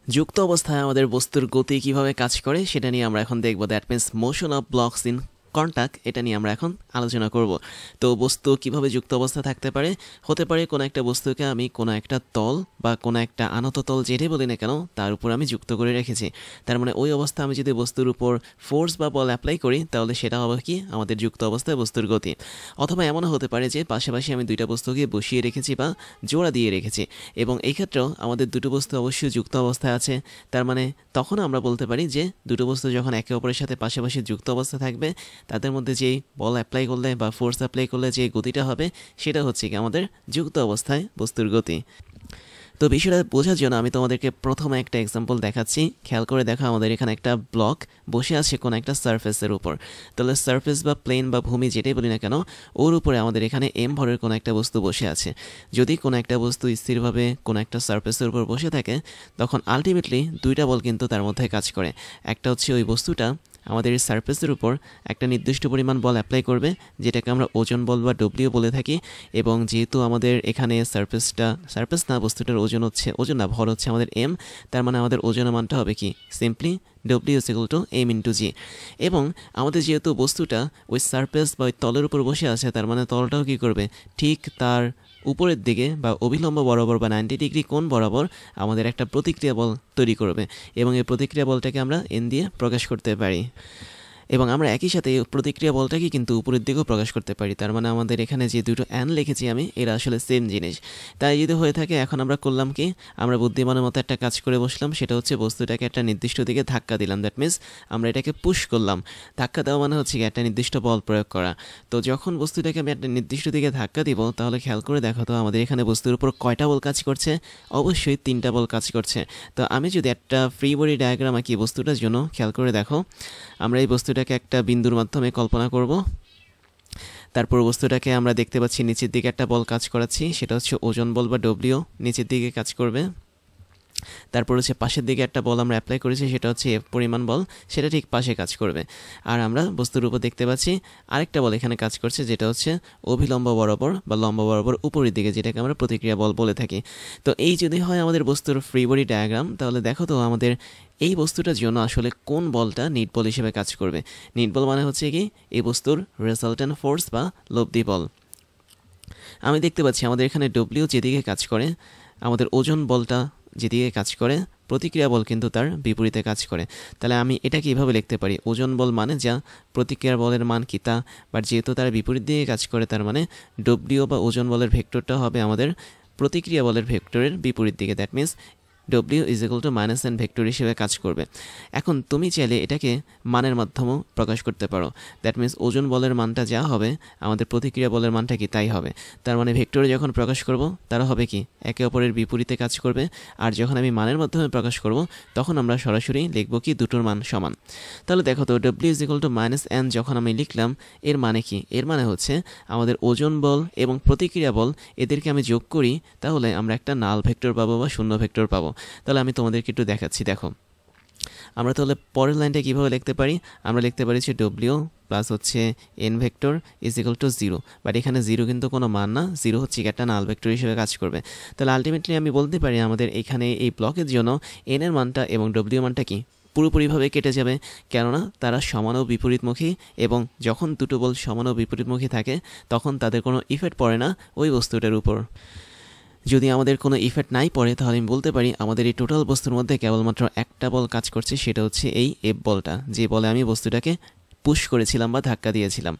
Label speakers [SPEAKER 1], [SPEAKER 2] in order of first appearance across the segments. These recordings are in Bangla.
[SPEAKER 1] যুক্ত অবস্থায় আমাদের বস্তুর গতি কিভাবে কাজ করে সেটা নিয়ে আমরা এখন দেখব। That means motion of blocks in contact, এটা নিয়ে আমরা এখন আলোচনা করব। তো বস্তু কিভাবে যুক্ত অবস্থা থাকতে পারে, হতে পারে কোনো একটা বস্তুকে আমি কোনো একটা তল বা কোনো একটা আনত তল যেটাই বলি না কেন তার উপর আমি যুক্ত করে রেখেছি। তার মানে ওই অবস্থা আমি যদি বস্তুর উপর ফোর্স বা বল অ্যাপ্লাই করি তাহলে সেটা হবে কি আমাদের যুক্ত অবস্থায় বস্তুর গতি। অথবা এমনও হতে পারে যে পাশাপাশি আমি দুইটা বস্তুকে বসিয়ে রেখেছি বা জোড়া দিয়ে রেখেছি, এবং এই ক্ষেত্রেও আমাদের দুটো বস্তু অবশ্যই যুক্ত অবস্থায় আছে। তার মানে তখন আমরা বলতে পারি যে দুটো বস্তু যখন একে অপরের সাথে পাশাপাশি যুক্ত অবস্থা থাকবে তাদের মধ্যে যেই বল অ্যাপ্লাই করলে বা ফোর্স অ্যাপ্লাই করলে যে গতিটা হবে সেটা হচ্ছে কি আমাদের যুক্ত অবস্থায় বস্তুর গতি। তো বিষয়টা বোঝার জন্য আমি তোমাদেরকে প্রথমে একটা এক্সাম্পল দেখাচ্ছি। খেয়াল করে দেখো, আমাদের এখানে একটা ব্লক বসে আছে কোনো একটা সারফেসের উপর। তাহলে সারফেস বা প্লেন বা ভূমি যেটাই বলি না কেন, ওর উপরে আমাদের এখানে এম ভরের কোনো একটা বস্তু বসে আছে। যদি কোনো একটা বস্তু স্থিরভাবে কোনো একটা সারফেসের উপর বসে থাকে তখন আলটিমেটলি দুইটা বল কিন্তু তার মধ্যে কাজ করে। একটা হচ্ছে ওই বস্তুটা আমাদের এই সারফেসের উপর একটা নির্দিষ্ট পরিমাণ বল অ্যাপ্লাই করবে, যেটাকে আমরা ওজন বল বা ডব্লিউ বলে থাকি। এবং যেহেতু আমাদের এখানে সারফেস না, বস্তুটার ওজন না, ভর হচ্ছে আমাদের এম, তার মানে আমাদের ওজনের মানটা হবে কি simply W is equal to M into G. এবং আমাদের যেহেতু বস্তুটা ওই সারফেস বা ওই তলের উপর বসে আছে, তার মানে তলটাও কী করবে, ঠিক তার উপরের দিকে বা অভিলম্ব বরাবর বা 90 ডিগ্রি কোণ বরাবর আমাদের একটা প্রতিক্রিয়া বল তৈরি করবে, এবং এই প্রতিক্রিয়া বলটাকে আমরা এন দিয়ে প্রকাশ করতে পারি। এবং আমরা একই সাথে প্রতিক্রিয়া বলটাকে কিন্তু উপরের দিকেও প্রকাশ করতে পারি। তার মানে আমাদের এখানে যে দুটো অ্যান লিখেছি আমি, এরা আসলে সেম জিনিস। তাই যদি হয়ে থাকে, এখন আমরা করলাম কি, আমরা বুদ্ধিমানের মতো একটা কাজ করে বসলাম। সেটা হচ্ছে বস্তুটাকে একটা নির্দিষ্ট দিকে ধাক্কা দিলাম। দ্যাট মিনস আমরা এটাকে পুশ করলাম। ধাক্কা দেওয়া মানে হচ্ছে কি একটা নির্দিষ্ট বল প্রয়োগ করা। তো যখন বস্তুটাকে আমি একটা নির্দিষ্ট দিকে ধাক্কা দিব, তাহলে খেয়াল করে দেখো তো আমাদের এখানে বস্তুর উপর কয়টা বল কাজ করছে। অবশ্যই 3টা বল কাজ করছে। তো আমি যদি একটা ফ্রি বডি ডায়াগ্রাম আঁকি বস্তুটার জন্য, খেয়াল করে দেখো, আমরা এই বস্তুটাকে একটা বিন্দুর মাধ্যমে কল্পনা করব। তারপর বস্তুটাকে আমরা দেখতে পাচ্ছি নিচের দিকে একটা বল কাজ করাচ্ছি, সেটা হচ্ছে ওজন বল বা ডব্লিউ, নিচের দিকে কাজ করবে। তারপর হচ্ছে পাশের দিকে একটা বল আমরা অ্যাপ্লাই করেছি, সেটা হচ্ছে এফ পরিমাণ বল, সেটা ঠিক পাশে কাজ করবে। আর আমরা বস্তুর উপর দেখতে পাচ্ছি আরেকটা বল এখানে কাজ করছে, যেটা হচ্ছে অভিলম্ব বরাবর বা লম্ব বরাবর উপরের দিকে, যেটাকে আমরা প্রতিক্রিয়া বল বলে থাকি। তো এই যদি হয় আমাদের বস্তুর ফ্রি বডি ডায়াগ্রাম, তাহলে দেখো তো আমাদের এই বস্তুটার জন্য আসলে কোন বলটা নিট বল হিসেবে কাজ করবে। নিট বল মানে হচ্ছে কি এই বস্তুর রেজাল্টেন্ট ফোর্স বা লব্ধি বল। আমি দেখতে পাচ্ছি আমাদের এখানে ডব্লিউ যেদিকে কাজ করে, আমাদের ওজন বলটা যেদিকে কাজ করে, প্রতিক্রিয়া বল কিন্তু তার বিপরীতে কাজ করে। তাহলে আমি এটাকে এভাবে লিখতে পারি, ওজন বল মানে যা, প্রতিক্রিয়া বলের মান কি তা, বাট যেহেতু তার বিপরীত দিকে কাজ করে, তার মানে ডব্লিউ বা ওজন বলের ভেক্টরটা হবে আমাদের প্রতিক্রিয়া বলের ভেক্টরের বিপরীত দিকে। That means W is equal two minus N vector হিসেবে কাজ করবে। এখন তুমি চাইলে এটাকে মানের মাধ্যমেও প্রকাশ করতে পারো। দ্যাট মিনস ওজন বলের মানটা যা হবে, আমাদের প্রতিক্রিয়া বলের মানটা কি তাই হবে। তার মানে ভেক্টরে যখন প্রকাশ করব তারা হবে কি একে অপরের বিপরীতে কাজ করবে। আর যখন আমি মানের মাধ্যমে প্রকাশ করব তখন আমরা সরাসরি লিখব কি দুটোর মান সমান। তাহলে দেখো তো, W is equal two minus N যখন আমি লিখলাম, এর মানে কি, এর মানে হচ্ছে আমাদের ওজন বল এবং প্রতিক্রিয়া বল এদেরকে আমি যোগ করি, তাহলে আমরা একটা নাল ভেক্টর পাবো বা শূন্য ভেক্টর পাবো। তাহলে আমি তোমাদেরকে একটু দেখাচ্ছি, দেখো আমরা তাহলে পরের লাইনটা কীভাবে লিখতে পারি। আমরা লিখতে পারি যে ডব্লিউ প্লাস হচ্ছে N vector is equal two 0, but এখানে 0 কিন্তু কোনো মান না, 0 হচ্ছে একটা নাল ভেক্টর হিসেবে কাজ করবে। তাহলে আলটিমেটলি আমি বলতে পারি আমাদের এখানে এই ব্লকের জন্য এন এর মানটা এবং ডব্লিউ মানটা কি পুরোপুরিভাবে কেটে যাবে, কেননা তারা সমান ও বিপরীতমুখী, এবং যখন দুটো বল সমান ও বিপরীতমুখী থাকে তখন তাদের কোনো ইফেক্ট পড়ে না ওই বস্তুটার উপর। যদি আমাদের কোনো ইফেক্ট নাই পড়ে, তাহলে আমি বলতে পারি আমাদের এই টোটাল বস্তুর মধ্যে কেবলমাত্র একটা বল কাজ করছে, সেটা হচ্ছে এই এফ বলটা, যে বলে আমি বস্তুটাকে পুশ করেছিলাম বা ধাক্কা দিয়েছিলাম।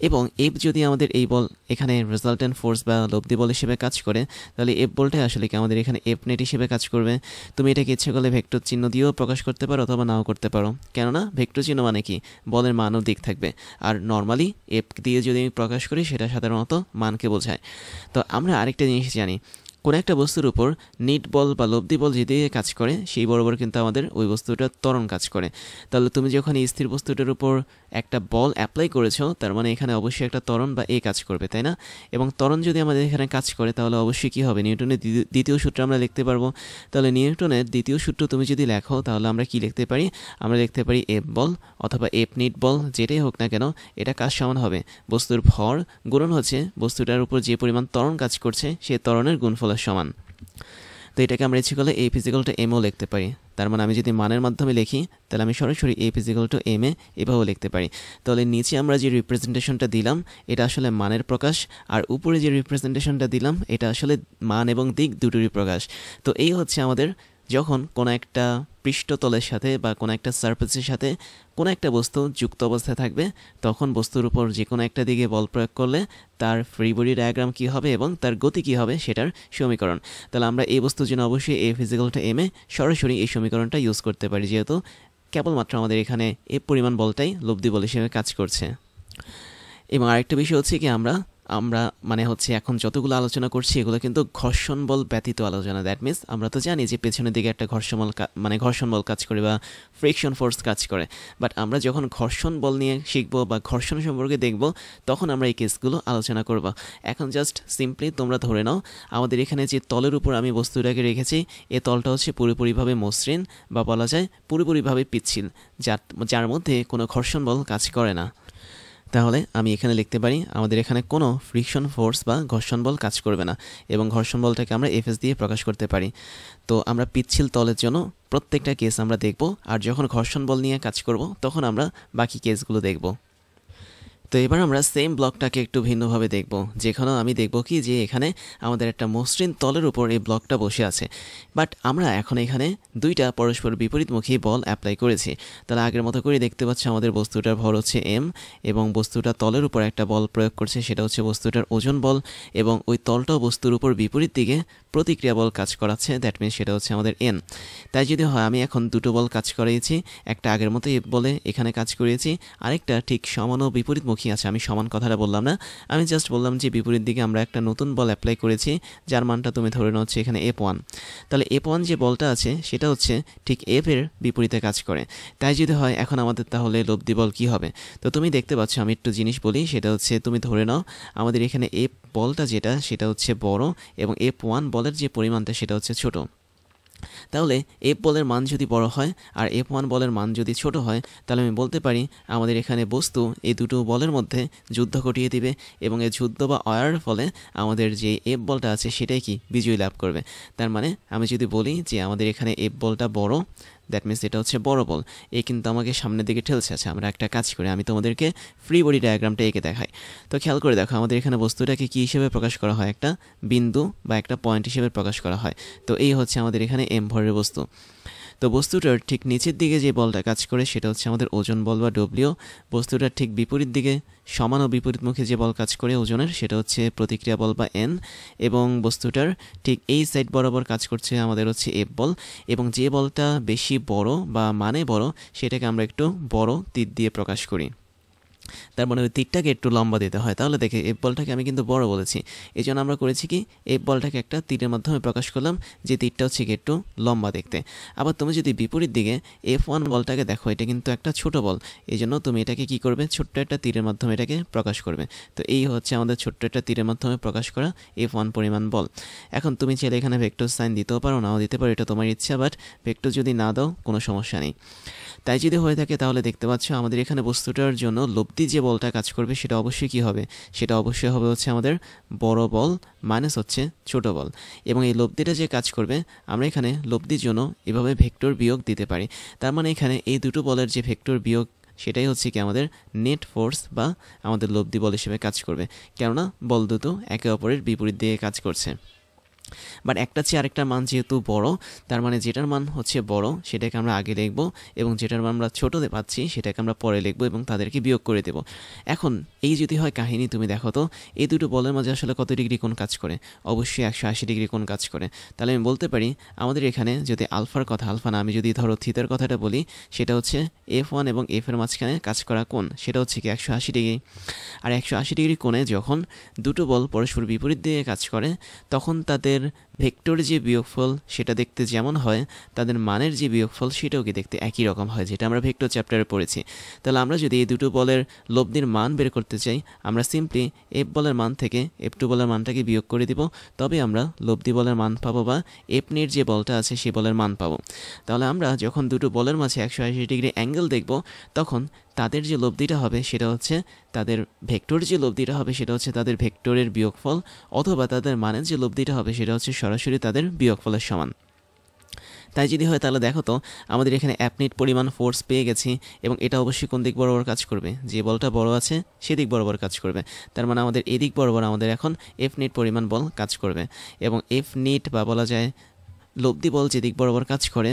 [SPEAKER 1] এবং এফ যদি আমাদের এই বল এখানে রেজাল্টেন্ট ফোর্স বা লব্ধি বল হিসেবে কাজ করে, তাহলে এফ বলটাই আসলে কি আমাদের এখানে এফ নেট হিসেবে কাজ করবে। তুমি এটাকে ইচ্ছে করলে ভেক্টর চিহ্ন দিয়েও প্রকাশ করতে পারো অথবা নাও করতে পারো, কেননা ভেক্টর চিহ্ন মানে কি বলের মানও দিক থাকবে। আর নর্মালি এফ দিয়ে যদি আমি প্রকাশ করি সেটা সাধারণত মানকে বোঝায়। তো আমরা আরেকটা জিনিস জানি, কোনো একটা বস্তুর উপর নিট বল বা লব্ধি বল যেদিকে কাজ করে সেই বরাবর কিন্তু আমাদের ওই বস্তুটার ত্বরণ কাজ করে। তাহলে তুমি যখন এই স্থির বস্তুটার উপর একটা বল অ্যাপ্লাই করেছো, তার মানে এখানে অবশ্যই একটা ত্বরণ বা এ কাজ করবে, তাই না? এবং ত্বরণ যদি আমাদের এখানে কাজ করে তাহলে অবশ্যই কী হবে, নিউটনের দ্বিতীয় সূত্র আমরা লিখতে পারবো। তাহলে নিউটনের দ্বিতীয় সূত্র তুমি যদি লেখো, তাহলে আমরা কি লিখতে পারি, আমরা লিখতে পারি এফ বল অথবা এফ নিট বল যেটাই হোক না কেন, এটা কাজ সমান হবে বস্তুর ভর গুণন হচ্ছে বস্তুটার উপর যে পরিমাণ ত্বরণ কাজ করছে সেই ত্বরণের গুণফলের সমান। তো এটাকে আমরা ইচ্ছে করলে এ ফিজিক্যাল টু এমও লিখতে পারি। তার মানে আমি যদি মানের মাধ্যমে লিখি তাহলে আমি সরাসরি F is equal to M A এভাবেও লিখতে পারি। তাহলে নিচে আমরা যে রিপ্রেজেন্টেশনটা দিলাম এটা আসলে মানের প্রকাশ, আর উপরে যে রিপ্রেজেন্টেশনটা দিলাম এটা আসলে মান এবং দিক দুটোরই প্রকাশ। তো এই হচ্ছে আমাদের যখন কোনো একটা পৃষ্ঠতলের সাথে বা কোনো একটা সারফেসের সাথে কোনো একটা বস্তু যুক্ত অবস্থায় থাকবে, তখন বস্তুর উপর যে কোনো একটা দিকে বল প্রয়োগ করলে তার ফ্রি বডি ডায়াগ্রাম কী হবে এবং তার গতি কী হবে সেটার সমীকরণ। তাহলে আমরা এই বস্তুর জন্য অবশ্যই F is equal to M A সরাসরি এই সমীকরণটা ইউজ করতে পারি, যেহেতু কেবলমাত্র আমাদের এখানে এই পরিমাণ বলটাই লব্ধি বল হিসেবে কাজ করছে। এবং আরেকটা বিষয় হচ্ছে কি আমরা মানে হচ্ছে এখন যতগুলো আলোচনা করছি এগুলো কিন্তু ঘর্ষণ বল ব্যতীত আলোচনা। দ্যাট মিনস আমরা তো জানি যে পেছনের দিকে একটা ঘর্ষণ বল কাজ করে বা ফ্রিকশন ফোর্স কাজ করে, বাট আমরা যখন ঘর্ষণ বল নিয়ে শিখবো বা ঘর্ষণ সম্পর্কে দেখব তখন আমরা এই কেসগুলো আলোচনা করব। এখন জাস্ট সিম্পলি তোমরা ধরে নাও আমাদের এখানে যে তলের উপর আমি বস্তুটাকে রেখেছি এই তলটা হচ্ছে পুরোপুরিভাবে মসৃণ বা বলা যায় পুরোপুরিভাবে পিচ্ছিল, যার মধ্যে কোনো ঘর্ষণ বল কাজ করে না। তাহলে আমি এখানে লিখতে পারি আমাদের এখানে কোনো ফ্রিকশন ফোর্স বা ঘর্ষণ বল কাজ করবে না, এবং ঘর্ষণ বলটাকে আমরা এফএস দিয়ে প্রকাশ করতে পারি। তো আমরা পিচ্ছিল তলের জন্য প্রত্যেকটা কেস আমরা দেখব, আর যখন ঘর্ষণ বল নিয়ে কাজ করব তখন আমরা বাকি কেসগুলো দেখব। তো এবার আমরা সেম ব্লকটাকে একটু ভিন্নভাবে দেখব, যেখানেও আমি দেখব কি যে এখানে আমাদের একটা মসৃণ তলের উপর এই ব্লকটা বসে আছে, বাট আমরা এখন এখানে দুইটা পরস্পর বিপরীতমুখী বল অ্যাপ্লাই করেছি। তাহলে আগের মতো করে দেখতে পাচ্ছি আমাদের বস্তুটার ভর হচ্ছে এম, এবং বস্তুটা তলের উপর একটা বল প্রয়োগ করছে, সেটা হচ্ছে বস্তুটার ওজন বল, এবং ওই তলটাও বস্তুর উপর বিপরীত দিকে প্রতিক্রিয়া বল কাজ করাচ্ছে, দ্যাট মিনস সেটা হচ্ছে আমাদের এন। তাই যদি হয় আমি এখন দুটো বল কাজ করিয়েছি, একটা আগের মতো এফ বলে এখানে কাজ করিয়েছি, আরেকটা ঠিক সমান ও বিপরীতমুখী আছে। আমি সমান কথাটা বললাম না, আমি জাস্ট বললাম যে বিপরীত দিকে আমরা একটা নতুন বল অ্যাপ্লাই করেছি যার মানটা তুমি ধরে নাও হচ্ছে এখানে F1। তাহলে F1 যে বলটা আছে সেটা হচ্ছে ঠিক F এর বিপরীতে কাজ করে। তাই যদি হয় এখন আমাদের তাহলে লব্ধি বল কী হবে? তো তুমি দেখতে পাচ্ছ আমি একটু জিনিস বলি, সেটা হচ্ছে তুমি ধরে নাও আমাদের এখানে F বলটা যেটা সেটা হচ্ছে বড় এবং F1 বলের যে পরিমাণটা সেটা হচ্ছে ছোট। তাহলে এফ বলের মান যদি বড় হয় আর F1 বলের মান যদি ছোট হয়, তাহলে আমি বলতে পারি আমাদের এখানে বস্তু এই দুটো বলের মধ্যে যুদ্ধ ঘটিয়ে দিবে, এবং এই যুদ্ধ বা অয়ার ফলে আমাদের যে এফ বলটা আছে সেটাই কি বিজয়ী লাভ করবে। তার মানে আমি যদি বলি যে আমাদের এখানে এফ বলটা বড়, দ্যাট মিনস এটা হচ্ছে বড় বল, এ কিন্তু আমাকে সামনের দিকে ঠেলছে। আছে আমরা একটা কাজ করি, আমি তোমাদেরকে ফ্রি বডি ডায়াগ্রামটা এঁকে দেখাই। তো খেয়াল করে দেখো আমাদের এখানে বস্তুটাকে কী হিসেবে প্রকাশ করা হয়, একটা বিন্দু বা একটা পয়েন্ট হিসেবে প্রকাশ করা হয়। তো এই হচ্ছে আমাদের এখানে এম ভরের বস্তু। তো বস্তুটার ঠিক নিচের দিকে যে বলটা কাজ করে সেটা হচ্ছে আমাদের ওজন বল বা ডব্লিউ। বস্তুটার ঠিক বিপরীত দিকে সমান ও বিপরীতমুখী যে বল কাজ করে ওজনের সেটা হচ্ছে প্রতিক্রিয়া বল বা এন, এবং বস্তুটার ঠিক এই সাইড বরাবর কাজ করছে আমাদের হচ্ছে এফ বল, এবং যে বলটা বেশি বড় বা মানে বড় সেটাকে আমরা একটু বড় তীর দিয়ে প্রকাশ করি। তার মানে ওই তীরটাকে একটু লম্বা দিতে হয়। তাহলে দেখে এফ বলটাকে আমি কিন্তু বড় বলেছি, এই জন্য আমরা করেছি কি এফ বলটাকে একটা তীরের মাধ্যমে প্রকাশ করলাম, যে তীরটা হচ্ছে কি একটু লম্বা দেখতে। আবার তুমি যদি বিপরীত দিকে F1 বলটাকে দেখো, এটা কিন্তু একটা ছোট বল, এই জন্য তুমি এটাকে কি করবে, ছোট্ট একটা তীরের মাধ্যমে এটাকে প্রকাশ করবে। তো এই হচ্ছে আমাদের ছোট্ট একটা তীরের মাধ্যমে প্রকাশ করা F1 পরিমাণ বল। এখন তুমি চাইলে এখানে ভেক্টর সাইন দিতেও পারো, নাও দিতে পারো, এটা তোমার ইচ্ছা, বাট ভেক্টর যদি না দাও কোনো সমস্যা নেই। তাই যদি হয়ে থাকে তাহলে দেখতে পাচ্ছ আমাদের এখানে বস্তুটার জন্য লব্ধি যে বলটা কাজ করবে সেটা অবশ্যই কী হবে, সেটা অবশ্যই হবে হচ্ছে আমাদের বড় বল মাইনাস হচ্ছে ছোট বল। এবং এই লব্ধিটা যে কাজ করবে আমরা এখানে লব্ধির জন্য এভাবে ভেক্টর বিয়োগ দিতে পারি। তার মানে এখানে এই দুটো বলের যে ভেক্টর বিয়োগ সেটাই হচ্ছে কি আমাদের নেট ফোর্স বা আমাদের লব্ধি বল হিসেবে কাজ করবে, কেননা বল দুটো একে অপরের বিপরীত দিকে কাজ করছে। বাট একটা চেয়ে আরেকটার মান যেহেতু বড়, তার মানে যেটার মান হচ্ছে বড় সেটাকে আমরা আগে লিখব, এবং যেটার মান আমরা ছোটো পাচ্ছি সেটাকে আমরা পরে লিখব এবং তাদেরকে বিয়োগ করে দেব। এখন এই যদি হয় কাহিনী, তুমি দেখো তো এই দুটো বলের মাঝে আসলে কত ডিগ্রি কোণ কাজ করে, অবশ্যই 180 ডিগ্রি কোণ কাজ করে। তাহলে আমি বলতে পারি আমাদের এখানে যদি আলফার কথা, আলফা না আমি যদি ধরো থিতার কথাটা বলি, সেটা হচ্ছে F1 এবং F এর মাঝখানে কাজ করা কোণ সেটা হচ্ছে কি 180 ডিগ্রি। আর 180 ডিগ্রি কোণে যখন দুটো বল পরস্পর বিপরীত দিকে কাজ করে তখন তাদের ভেক্টর যে বিয়োগফল সেটা দেখতে যেমন হয়, তাদের মানের যে বিয়োগফল সেটাও কি দেখতে একই রকম হয়, যেটা আমরা ভেক্টর চ্যাপ্টারে পড়েছি। তাহলে আমরা যদি এই দুটো বলের লব্ধির মান বের করতে চাই, আমরা সিম্পলি এফ বলের মান থেকে F2 বলের মানটাকে বিয়োগ করে দিব, তবে আমরা লব্ধি বলের মান পাবো বা এফ নির যে বলটা আছে সেই বলের মান পাবো। তাহলে আমরা যখন দুটো বলের মাঝে 180 ডিগ্রি অ্যাঙ্গেল দেখব তখন তাদের যে লব্ধিটা হবে সেটা হচ্ছে তাদের ভেক্টর যে লব্ধিটা হবে সেটা হচ্ছে তাদের ভেক্টরের বিয়োগফল, অথবা তাদের মানের যে লব্ধিটা হবে সেটা হচ্ছে সরাসরি তাদের বিয়োগফলের সমান। তাই যদি হয় তাহলে দেখো তো আমাদের এখানে অ্যাপনিট পরিমাণ ফোর্স পেয়ে গেছি এবং এটা অবশ্যই কোন দিক বরাবর কাজ করবে, যে বলটা বড় আছে সেদিক বরাবর কাজ করবে। তার মানে আমাদের এদিক বরাবর আমাদের এখন এফ নিট পরিমাণ বল কাজ করবে এবং এফ নিট বা বলা যায় লব্ধি বল যেদিক বরাবর কাজ করে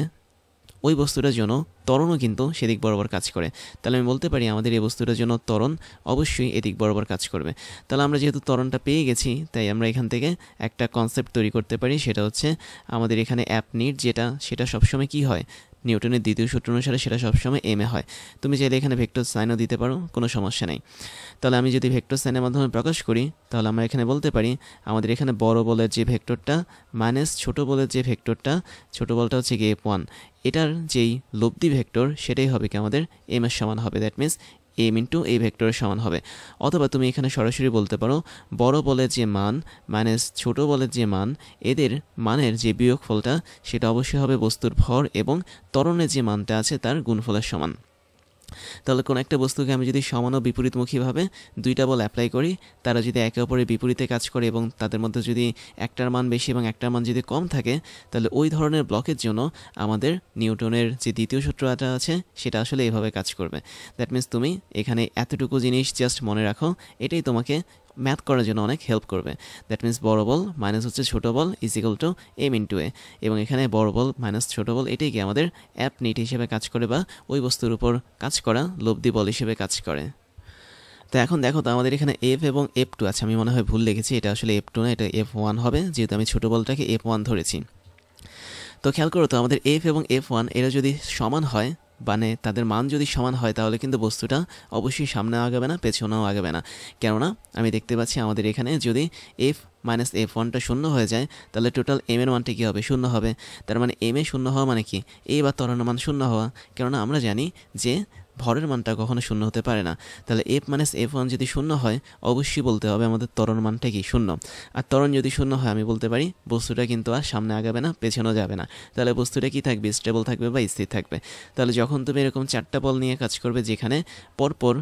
[SPEAKER 1] ওই বস্তুটার জন্য ত্বরণও কিন্তু সেদিক বরাবর কাজ করে। তাহলে আমি বলতে পারি আমাদের এই বস্তুটার জন্য ত্বরণ অবশ্যই এদিক বরাবর কাজ করবে। তাহলে আমরা যেহেতু ত্বরণটা পেয়ে গেছি তাই আমরা এখান থেকে একটা কনসেপ্ট তৈরি করতে পারি, সেটা হচ্ছে আমাদের এখানে অ্যাপনিট যেটা সেটা সবসময় কি হয়, নিউটনের দ্বিতীয় সূত্র অনুসারে সেটা সবসময় এম এ হয়। তুমি চাইলে এখানে ভেক্টর সাইনও দিতে পারো, কোনো সমস্যা নেই। তাহলে আমি যদি ভেক্টর সাইনের মাধ্যমে প্রকাশ করি তাহলে আমরা এখানে বলতে পারি আমাদের এখানে বড় বলের যে ভেক্টরটা মাইনাস ছোট বলের যে ভেক্টরটা, ছোট বলটা হচ্ছে কি F1, এটার যেই লব্ধি ভেক্টর সেটাই হবে কি আমাদের এম এর সমান হবে। দ্যাট মিনস এম ইন্টু এই ভেক্টরের সমান হবে। অথবা তুমি এখানে সরাসরি বলতে পারো বড় বলের যে মান মাইনাস ছোট বলের যে মান, এদের মানের যে বিয়োগফলটা সেটা অবশ্যই হবে বস্তুর ভর এবং ত্বরণের যে মানটা আছে তার গুণফলের সমান। তাহলে কোনো একটা বস্তুকে আমি যদি সমান ও বিপরীতমুখীভাবে দুইটা বল অ্যাপ্লাই করি, তারা যদি একে অপরের বিপরীতে কাজ করে এবং তাদের মধ্যে যদি একটার মান বেশি এবং একটার মান যদি কম থাকে, তাহলে ওই ধরনের ব্লকের জন্য আমাদের নিউটনের যে দ্বিতীয় সূত্রটা আছে সেটা আসলে এইভাবে কাজ করবে। দ্যাট মিনস তুমি এখানে এতটুকু জিনিস জাস্ট মনে রাখো, এটাই তোমাকে ম্যাথ করার জন্য অনেক হেল্প করবে। দ্যাট মিনস বড় বল মাইনাস হচ্ছে ছোটো বল is equal to M into A, এবং এখানে বড় বল মাইনাস ছোটো বল এটাই কি আমাদের অ্যাপ নিট হিসেবে কাজ করে বা ওই বস্তুর উপর কাজ করা লব্ধি বল হিসেবে কাজ করে। তো এখন দেখো তো আমাদের এখানে এফ এবং F2 আছে, আমি মনে হয় ভুল লিখেছি, এটা আসলে F2 না, এটা F1 হবে যেহেতু আমি ছোটো বলটাকে F1 ধরেছি। তো খেয়াল করো তো আমাদের এফ এবং F1 এরা যদি সমান হয়, মানে তাদের মান যদি সমান হয় তাহলে কিন্তু বস্তুটা অবশ্যই সামনে আগাবে না পেছনেও আগাবে না। কেননা আমি দেখতে পাচ্ছি আমাদের এখানে যদি এফ মাইনাস F1টা শূন্য হয়ে যায় তাহলে টোটাল এম এর মানটা কী হবে, শূন্য হবে। তার মানে এম এ শূন্য হওয়া মানে কি, এ বা ত্বরণের মান শূন্য হওয়া। কেননা আমরা জানি যে ভরের মানটা কখনো শূন্য হতে পারে না। তাহলে এফ মাইনাস F1 যদি শূন্য হয় অবশ্যই বলতে হবে আমাদের ত্বরণ মানটা কি, শূন্য। আর ত্বরণ যদি শূন্য হয় আমি বলতে পারি বস্তুটা কিন্তু আর সামনে আগাবে না পেছনেও যাবে না। তাহলে বস্তুটা কি থাকবে, স্টেবল থাকবে বা স্থির থাকবে। তাহলে যখন তুমি এরকম চারটা বল নিয়ে কাজ করবে যেখানে পরপর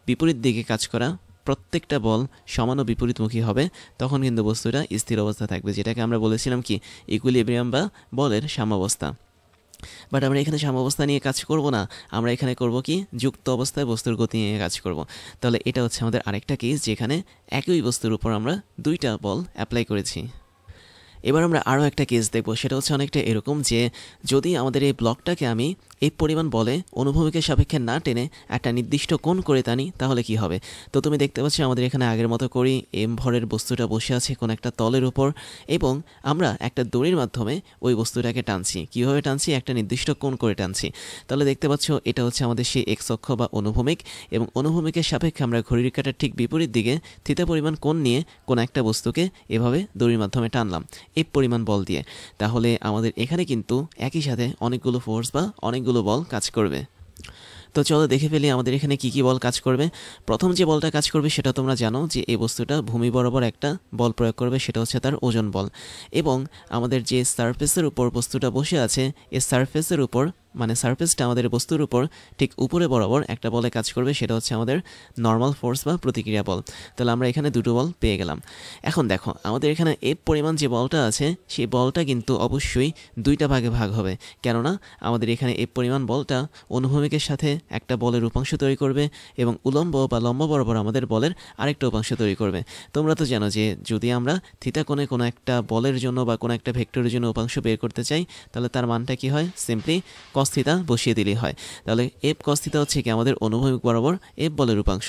[SPEAKER 1] বিপরীত দিকে কাজ করা প্রত্যেকটা বল সমান ও বিপরীতমুখী হবে, তখন কিন্তু বস্তুটা স্থির অবস্থা থাকবে, যেটাকে আমরা বলেছিলাম কি ইকুইলিব্রিয়াম বা বলের সাম্যাবস্থা। বাট আমরা এখানে সাম্যাবস্থা নিয়ে কাজ করব না, আমরা এখানে করব কি যুক্ত অবস্থায় বস্তুর গতি নিয়ে কাজ করব। তাহলে এটা হচ্ছে আমাদের আরেকটা কেস যেখানে একই বস্তুর উপর আমরা দুইটা বল অ্যাপ্লাই করেছি। এবার আমরা আরও একটা কেস দেখব, সেটা হচ্ছে অনেকটা এরকম যে যদি আমাদের এই ব্লকটাকে আমি এই পরিমাণ বলে অনুভূমিকের সাপেক্ষে না টেনে একটা নির্দিষ্ট কোণ করে টানি তাহলে কি হবে। তো তুমি দেখতে পাচ্ছ আমাদের এখানে আগের মতো করেই এম ভরের বস্তুটা বসে আছে কোন একটা তলের উপর এবং আমরা একটা দড়ির মাধ্যমে ওই বস্তুটাকে টানছি। কীভাবে টানছি, একটা নির্দিষ্ট কোণ করে টানছি। তাহলে দেখতে পাচ্ছ এটা হচ্ছে আমাদের সেই এক্স অক্ষ বা অনুভূমিক, এবং অনুভূমিকের সাপেক্ষে আমরা ঘড়ির কাঁটার ঠিক বিপরীত দিকে থিতা পরিমাণ কোণ নিয়ে কোন একটা বস্তুকে এভাবে দড়ির মাধ্যমে টানলাম এই পরিমাণ বল দিয়ে। তাহলে আমাদের এখানে কিন্তু একই সাথে অনেকগুলো ফোর্স বা অনেকগুলো বল কাজ করবে। তো চলো দেখে ফেলি আমাদের এখানে কি কি বল কাজ করবে। প্রথম যে বলটা কাজ করবে সেটা তোমরা জানো যে এই বস্তুটা ভূমি বরাবর একটা বল প্রয়োগ করবে, সেটা হচ্ছে তার ওজন বল। এবং আমাদের যে সারফেসের উপর বস্তুটা বসে আছে এই সারফেসের উপর মানে সারফেসটা আমাদের বস্তুর উপর ঠিক উপরে বরাবর একটা বলে কাজ করবে, সেটা হচ্ছে আমাদের নর্মাল ফোর্স বা প্রতিক্রিয়া বল। তাহলে আমরা এখানে দুটো বল পেয়ে গেলাম। এখন দেখো আমাদের এখানে এফ পরিমাণ যে বলটা আছে সেই বলটা কিন্তু অবশ্যই দুইটা ভাগে ভাগ হবে, কেননা আমাদের এখানে এফ পরিমাণ বলটা অনুভূমিকের সাথে একটা বলের উপাংশ তৈরি করবে এবং উলম্ব বা লম্ব বরাবর আমাদের বলের আরেকটা উপাংশ তৈরি করবে। তোমরা তো জানো যে যদি আমরা থিতা কোণে কোনো একটা বলের জন্য বা কোনো একটা ভেক্টরের জন্য উপাংশ বের করতে চাই তাহলে তার মানটা কি হয়, সিম্পলি কস থিটা বসিয়ে দিলেই হয়। তাহলে এফ কস থিটা হচ্ছে কি আমাদের অনুভূমিক বরাবর এফ বলের উপাংশ,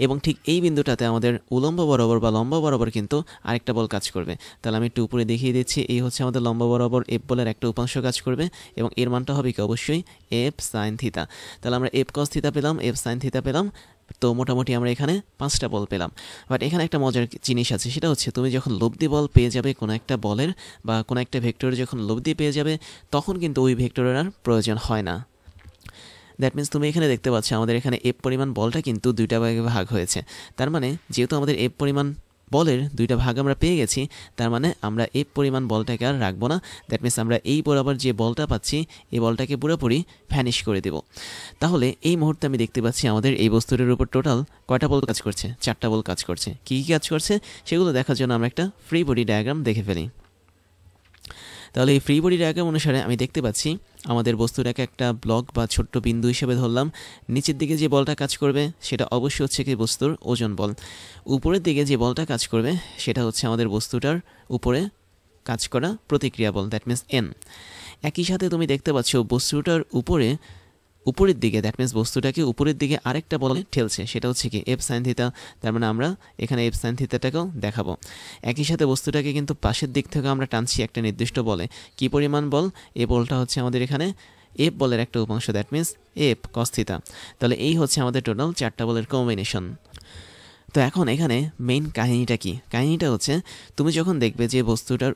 [SPEAKER 1] এবং ঠিক এই বিন্দুটাতে আমাদের উলম্ব বরাবর বা লম্ব বরাবর কিন্তু আরেকটা বল কাজ করবে। তাহলে আমি একটু উপরে দেখিয়ে দিচ্ছি, এই হচ্ছে আমাদের লম্ব বরাবর এফ বলের একটা উপাংশ কাজ করবে এবং এর মানটা হবে কি অবশ্যই এফ সাইন থিতা। তাহলে আমরা এফ কস থিতা পেলাম, এফ সাইন থিতা পেলাম, তো মোটামুটি আমরা এখানে 5টা বল পেলাম। বাট এখানে একটা মজার জিনিস আছে, সেটা হচ্ছে তুমি যখন লব্ধি বল পেয়ে যাবে কোনো একটা বলের বা কোনো একটা ভেক্টরের যখন লব্ধি পেয়ে যাবে তখন কিন্তু ওই ভেক্টরের আর প্রয়োজন হয় না। দ্যাট মিনস তুমি এখানে দেখতে পাচ্ছ আমাদের এখানে এফ পরিমাণ বলটা কিন্তু দুইটা ভাগে ভাগ হয়েছে। তার মানে যেহেতু আমাদের এফ পরিমাণ বলের দুইটা ভাগ আমরা পেয়ে গেছি, তার মানে আমরা এফ পরিমাণ বলটাকে আর রাখবো না। দ্যাট মিনস আমরা এই বরাবর যে বলটা পাচ্ছি এই বলটাকে পুরোপুরি ভ্যানিশ করে দেব। তাহলে এই মুহূর্তে আমি দেখতে পাচ্ছি আমাদের এই বস্তুটার উপর টোটাল কয়টা বল কাজ করছে, 4টা বল কাজ করছে। কী কী কাজ করছে সেগুলো দেখার জন্য আমরা একটা ফ্রি বডি ডায়াগ্রাম দেখে ফেলি। তাহলে এই ফ্রি বডি ডায়াগ্রাম অনুসারে আমি দেখতে পাচ্ছি আমাদের বস্তুটাকে একটা ব্লক বা ছোট্ট বিন্দু হিসেবে ধরলাম। নিচের দিকে যে বলটা কাজ করবে সেটা অবশ্যই হচ্ছে কি বস্তুর ওজন বল। উপরের দিকে যে বলটা কাজ করবে সেটা হচ্ছে আমাদের বস্তুটার উপরে কাজ করা প্রতিক্রিয়া বল, দ্যাট মিন্স এন। একই সাথে তুমি দেখতে পাচ্ছ বস্তুটার উপরের দিকে, দ্যাট মিন্স বস্তুটাকে উপরের দিকে আরেকটা বলে ঠেলছে, সেটা হচ্ছে কি এফ সাইন থিটা। তার মানে আমরা এখানে এফ সাইন থিটাটাকেও দেখাবো। একই সাথে বস্তুটাকে কিন্তু পাশের দিক থেকে আমরা টানছি একটা নির্দিষ্ট বলে। কি পরিমাণ বল? এই বলটা হচ্ছে আমাদের এখানে এফ বলের একটা উপাংশ, that means F cos theta. তাহলে এই হচ্ছে আমাদের টোটাল 4টা বলের কম্বিনেশন। তো এখন এখানে মেইন কাহিনীটা কি? কাহিনীটা হচ্ছে তুমি যখন দেখবে যে বস্তুটার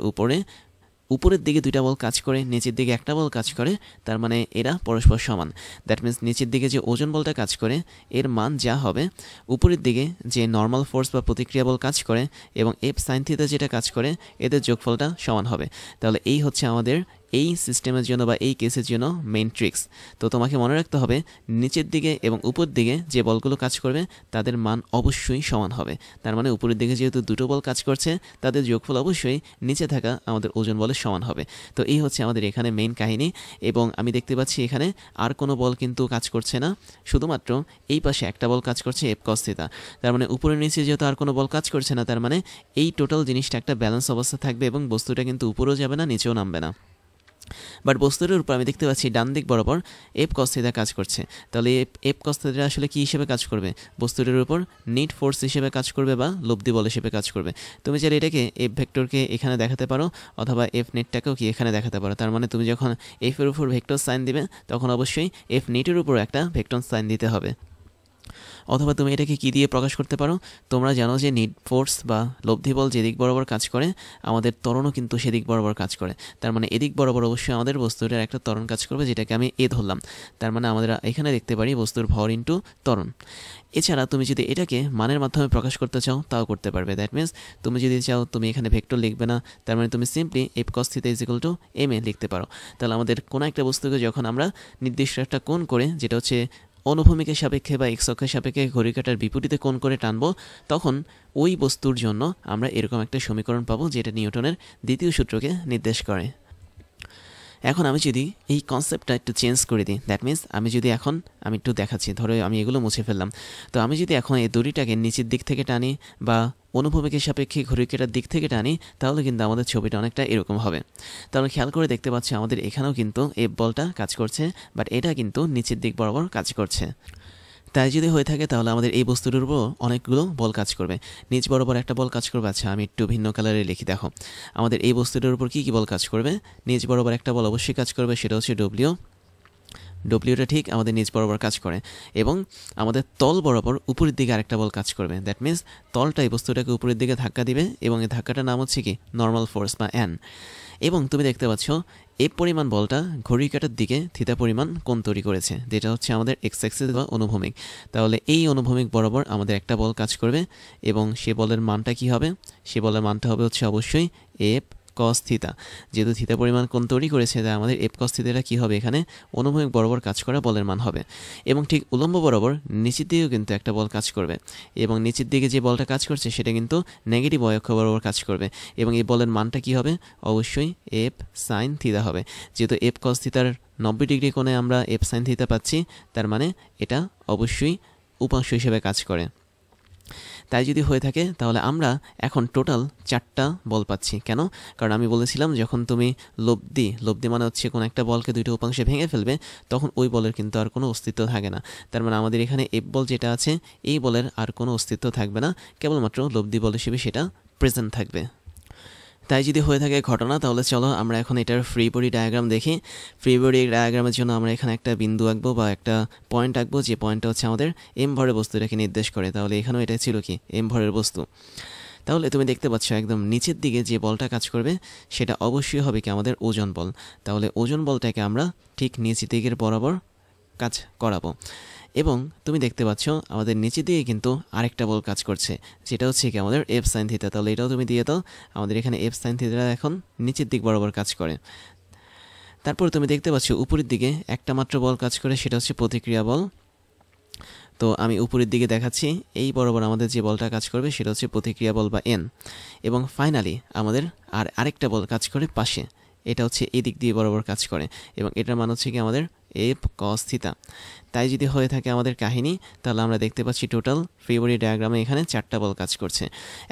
[SPEAKER 1] উপরের দিকে 2টা বল কাজ করে, নিচের দিকে একটা বল কাজ করে, তার মানে এরা পরস্পর সমান। দ্যাট মিন্স নিচের দিকে যে ওজন বলটা কাজ করে এর মান যা হবে, উপরের দিকে যে নর্মাল ফোর্স বা প্রতিক্রিয়া বল কাজ করে এবং এফ সাইন থিটা যেটা কাজ করে, এদের যোগফলটা সমান হবে। তাহলে এই হচ্ছে আমাদের এই সিস্টেমের জন্য বা এই কেসের জন্য মেইন ট্রিক্স। তো তোমাকে মনে রাখতে হবে নিচের দিকে এবং উপর দিকে যে বলগুলো কাজ করবে তাদের মান অবশ্যই সমান হবে। তার মানে উপরের দিকে যেহেতু 2টো বল কাজ করছে, তাদের যোগফল অবশ্যই নিচে থাকা আমাদের ওজন বলের সমান হবে। তো এই হচ্ছে আমাদের এখানে মেইন কাহিনী। এবং আমি দেখতে পাচ্ছি এখানে আর কোনো বল কিন্তু কাজ করছে না, শুধুমাত্র এই পাশে একটা বল কাজ করছে এফ কস থিটা। তার মানে উপরে নিচে যেহেতু আর কোনো বল কাজ করছে না, তার মানে এই টোটাল জিনিসটা একটা ব্যালেন্স অবস্থা থাকবে এবং বস্তুটা কিন্তু উপরেও যাবে না, নিচেও নামবে না। বাট বস্তুটার উপর আমি দেখতে পাচ্ছি ডান দিক বরাবর এফ কস থিটা কাজ করছে। তাহলে এফ কস থিটা আসলে কি হিসেবে কাজ করবে? বস্তুটার উপর নেট ফোর্স হিসেবে কাজ করবে বা লব্ধি বল হিসেবে কাজ করবে। তুমি চাইলে এটাকে এফ ভেক্টরকে এখানে দেখাতে পারো অথবা এফ নেটটাকেও কি এখানে দেখাতে পারো। তার মানে তুমি যখন এফ এর উপর ভেক্টর সাইন দিবে তখন অবশ্যই এফ নেটের উপর একটা ভেক্টর সাইন দিতে হবে। অথবা তুমি এটাকে কী দিয়ে প্রকাশ করতে পারো? তোমরা জানো যে নিট ফোর্স বা লব্ধি বল যেদিক বরাবর কাজ করে, আমাদের ত্বরণও কিন্তু সেদিক বরাবর কাজ করে। তার মানে এদিক বরাবর অবশ্যই আমাদের বস্তুটার একটা ত্বরণ কাজ করবে, যেটাকে আমি এ ধরলাম। তার মানে আমাদের এখানে দেখতে পারি বস্তুর ভর ইন্টু ত্বরণ। এছাড়া তুমি যদি এটাকে মানের মাধ্যমে প্রকাশ করতে চাও তাও করতে পারবে। দ্যাট মিন্স তুমি যদি চাও তুমি এখানে ভেক্টর লিখবে না, তার মানে তুমি simply F cos theta is equal to M A লিখতে পারো। তাহলে আমাদের কোনো একটা বস্তুকে যখন আমরা নির্দিষ্ট একটা কোণ করে, যেটা হচ্ছে অনুভূমিকের সাপেক্ষে বা এক্স অক্ষের সাপেক্ষে ঘড়ি কাঁটার বিপরীতে কোণ করে টানবো, তখন ওই বস্তুর জন্য আমরা এরকম একটা সমীকরণ পাবো যেটা নিউটনের দ্বিতীয় সূত্রকে নির্দেশ করে। এখন আমি যদি এই কনসেপ্টটা একটু চেঞ্জ করে দিই, দ্যাট মিন্স আমি যদি এখন আমি একটু দেখাচ্ছি, ধরো আমি এগুলো মুছে ফেললাম। তো আমি যদি এখন এই দড়িটাকে নিচের দিক থেকে টানি বা অনুভূমিকের সাপেক্ষে ঘড়ির কাঁটার দিক থেকে টানি, তাহলে কিন্তু আমাদের ছবিটা অনেকটা এরকম হবে। তাহলে খেয়াল করে দেখতে পাচ্ছি আমাদের এখানেও কিন্তু এফ বলটা কাজ করছে, বাট এটা কিন্তু নিচের দিক বরাবর কাজ করছে। তাই যদি হয়ে থাকে তাহলে আমাদের এই বস্তুটির উপর অনেকগুলো বল কাজ করবে। নিচ বরাবর একটা বল কাজ করবে। আচ্ছা, আমি একটু ভিন্ন কালারে লিখি, দেখো আমাদের এই বস্তুটির উপর কী কী বল কাজ করবে। নিচ বরাবর একটা বল অবশ্যই কাজ করবে, সেটা হচ্ছে ডব্লিউটা ঠিক আমাদের নিচ বরাবর কাজ করে। এবং আমাদের তল বরাবর উপরের দিকে আরেকটা বল কাজ করবে। দ্যাট মিন্স তলটা এই বস্তুটাকে উপরের দিকে ধাক্কা দিবে এবং এই ধাক্কাটার নাম হচ্ছে কি নর্মাল ফোর্স বা এন। এবং তুমি দেখতে পাচ্ছ এফ পরিমাণ বলটা ঘড়ির কাঁটার দিকে থিটা পরিমাণ কোণ তৈরি করেছে, যেটা হচ্ছে আমাদের এক্স অ্যাক্সিস বা অনুভূমিক। তাহলে এই অনুভূমিক বরাবর আমাদের একটা বল কাজ করবে এবং সে বলের মানটা কি হবে? সে বলের মানটা হবে হচ্ছে অবশ্যই এফ কস থিটা। যেহেতু থিটা পরিমাণ কোণ তৈরি করেছে, তাই আমাদের এফ কস থিটাটা কী হবে? এখানে অনুভূমিক বরাবর কাজ করা বলের মান হবে। এবং ঠিক উলম্ব বরাবর নিচের দিকেও কিন্তু একটা বল কাজ করবে এবং নিচের দিকে যে বলটা কাজ করছে সেটা কিন্তু নেগেটিভ অক্ষ বরাবর কাজ করবে এবং এই বলের মানটা কি হবে? অবশ্যই এফ সাইন থিটা হবে। যেহেতু এফ কস থিটার 90 ডিগ্রি কোণে আমরা এফ সাইন থিটা পাচ্ছি, তার মানে এটা অবশ্যই উপাংশ হিসেবে কাজ করে। তাই যদি হয়ে থাকে তাহলে আমরা এখন টোটাল 4টা বল পাচ্ছি। কেন? কারণ আমি বলেছিলাম যখন তুমি লব্ধি মানে হচ্ছে কোনো একটা বলকে 2টো উপাংশে ভেঙে ফেলবে, তখন ওই বলের কিন্তু আর কোনো অস্তিত্ব থাকে না। তার মানে আমাদের এখানে এফ বল যেটা আছে, এই বলের আর কোনো অস্তিত্ব থাকবে না, কেবলমাত্র লব্ধি বল হিসেবে সেটা প্রেজেন্ট থাকবে। তাই যদি হয়ে থাকে ঘটনা, তাহলে চলো আমরা এখন এটার ফ্রি বডি ডায়াগ্রাম দেখি। ফ্রি বডি ডায়াগ্রামের জন্য আমরা এখানে একটা বিন্দু আঁকবো বা একটা পয়েন্ট আঁকবো, যে পয়েন্টটা হচ্ছে আমাদের এম ভরের বস্তুটাকে নির্দেশ করে। তাহলে এখানেও এটা ছিল কি এম ভরের বস্তু। তাহলে তুমি দেখতে পাচ্ছ একদম নিচের দিকে যে বলটা কাজ করবে সেটা অবশ্যই হবে কি আমাদের ওজন বল। তাহলে ওজন বলটাকে আমরা ঠিক নিচ দিকের বরাবর কাজ করাবো। এবং তুমি দেখতে পাচ্ছ আমাদের নিচে দিয়ে কিন্তু আরেকটা বল কাজ করছে, যেটা হচ্ছে কি আমাদের এফ সাইন থিটা। তাহলে এটাও তুমি দিয়ে দাও। আমাদের এখানে এফ সাইন থিটা এখন নিচের দিক বরাবর কাজ করে। তারপর তুমি দেখতে পাচ্ছ উপরের দিকে একটা মাত্র বল কাজ করে, সেটা হচ্ছে প্রতিক্রিয়া বল। তো আমি উপরের দিকে দেখাচ্ছি, এই বরাবর আমাদের যে বলটা কাজ করবে সেটা হচ্ছে প্রতিক্রিয়া বল বা এন। এবং ফাইনালি আমাদের আরেকটা বল কাজ করে পাশে, এটা হচ্ছে এদিক দিয়ে বরাবর কাজ করে এবং এটার মান হচ্ছে কি আমাদের এফ কস থিটা। তাই যদি হয়ে থাকে আমাদের কাহিনী, তাহলে আমরা দেখতে পাচ্ছি টোটাল ফ্রি বডি ডায়াগ্রামে এখানে 4টা বল কাজ করছে।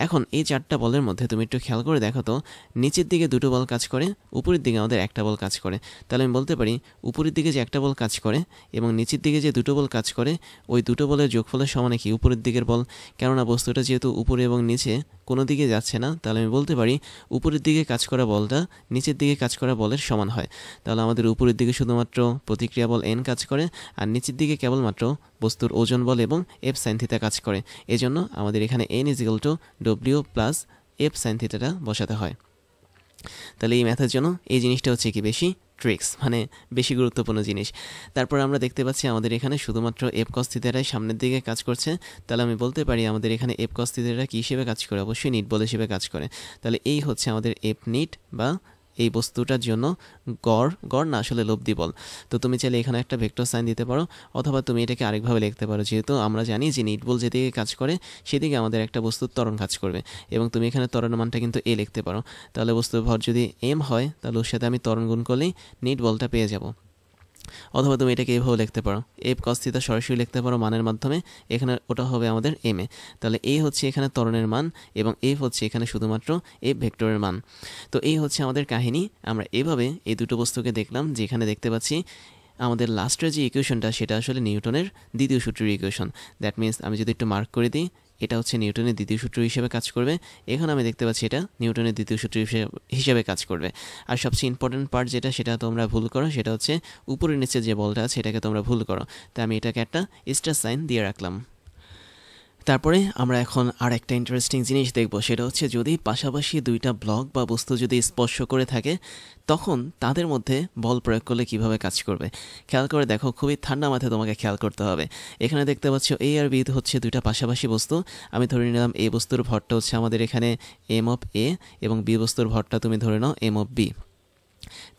[SPEAKER 1] এখন এই 4টা বলের মধ্যে তুমি একটু খেয়াল করে দেখো তো, নিচের দিকে 2টো বল কাজ করে, উপরের দিকে আমাদের 1টা বল কাজ করে। তাহলে আমি বলতে পারি উপরের দিকে যে 1টা বল কাজ করে এবং নিচের দিকে যে 2টো বল কাজ করে, ওই 2টো বলের যোগফলের সমান কি উপরের দিকের বল। কেননা বস্তুটা যেহেতু উপরে এবং নিচে কোনো দিকে যাচ্ছে না, তাহলে আমি বলতে পারি উপরের দিকে কাজ করা বলটা নিচের দিকে কাজ করা বলের সমান হয়। তাহলে আমাদের উপরের দিকে শুধুমাত্র প্রতিক্রিয়া বল এন কাজ করে, আর নিচের দিকে কেবলমাত্র বস্তুর ওজন বল এবং এফ সাইন থিটা কাজ করে। এজন্য আমাদের এখানে N is equal to W plus F sine থিটাটা বসাতে হয়। তাহলে এই ম্যাথের জন্য এই জিনিসটা হচ্ছে কি বেশি ট্রিক্স, মানে বেশি গুরুত্বপূর্ণ জিনিস। তারপর আমরা দেখতে পাচ্ছি আমাদের এখানে শুধুমাত্র এফ কস থিটাটাই সামনের দিকে কাজ করছে। তাহলে আমি বলতে পারি আমাদের এখানে এফ কস থিটাটা কী হিসেবে কাজ করে, অবশ্যই নিট বল হিসেবে কাজ করে। তাহলে এই হচ্ছে আমাদের এফ নিট বা এই বস্তুটার জন্য গড় না আসলে লব্ধি বল। তো তুমি চাইলে এখানে একটা ভেক্টর সাইন দিতে পারো, অথবা তুমি এটাকে আরেকভাবে লিখতে পারো। যেহেতু আমরা জানি যে নিট বল যেদিকে কাজ করে সেদিকে আমাদের একটা বস্তুর ত্বরণ কাজ করবে, এবং তুমি এখানে ত্বরণের মানটা কিন্তু এ লিখতে পারো। তাহলে বস্তুর ভর যদি এম হয়, তাহলে ওর সাথে আমি ত্বরণ গুণ করলেই নিট বলটা পেয়ে যাব। অথবা তুমি এটাকে এভাবে লিখতে পারো, এফ কস থিটা সরাসরি লিখতে পারো মানের মাধ্যমে, এখানে ওটা হবে আমাদের এম এ। তাহলে এ হচ্ছে এখানে ত্বরণের মান এবং এফ হচ্ছে এখানে শুধুমাত্র এফ ভেক্টরের মান। তো এই হচ্ছে আমাদের কাহিনী। আমরা এভাবে এই দুটো বস্তুকে দেখলাম, যেখানে দেখতে পাচ্ছি আমাদের লাস্টের যে ইকুয়েশনটা সেটা আসলে নিউটনের দ্বিতীয় সূত্রের ইকুয়েশন। দ্যাট মিনস আমি যদি একটু মার্ক করে দিই, এটা হচ্ছে নিউটনের দ্বিতীয় সূত্র হিসেবে কাজ করবে। এখানে আমি দেখতে পাচ্ছি এটা নিউটনের দ্বিতীয় সূত্র হিসেবে কাজ করবে। আর সবচেয়ে ইম্পর্টেন্ট পার্ট যেটা, সেটা তোমরা ভুল করো, সেটা হচ্ছে উপরের নিচে যে বলটা আছে এটাকে তোমরা ভুল করো। তাই আমি এটাকে একটা স্টার সাইন দিয়ে রাখলাম। তারপরে আমরা এখন আর একটা ইন্টারেস্টিং জিনিস দেখব, সেটা হচ্ছে যদি পাশাপাশি দুইটা ব্লক বা বস্তু যদি স্পর্শ করে থাকে, তখন তাদের মধ্যে বল প্রয়োগ করলে কিভাবে কাজ করবে। খেয়াল করে দেখো, খুবই ঠান্ডা মাথায় তোমাকে খেয়াল করতে হবে। এখানে দেখতে পাচ্ছ এ আর বি হচ্ছে দুইটা পাশাপাশি বস্তু। আমি ধরে নিলাম এ বস্তুর ভরটা হচ্ছে আমাদের এখানে এম অফ এ এবং বি বস্তুর ভরটা তুমি ধরে নাও এম অফ বি।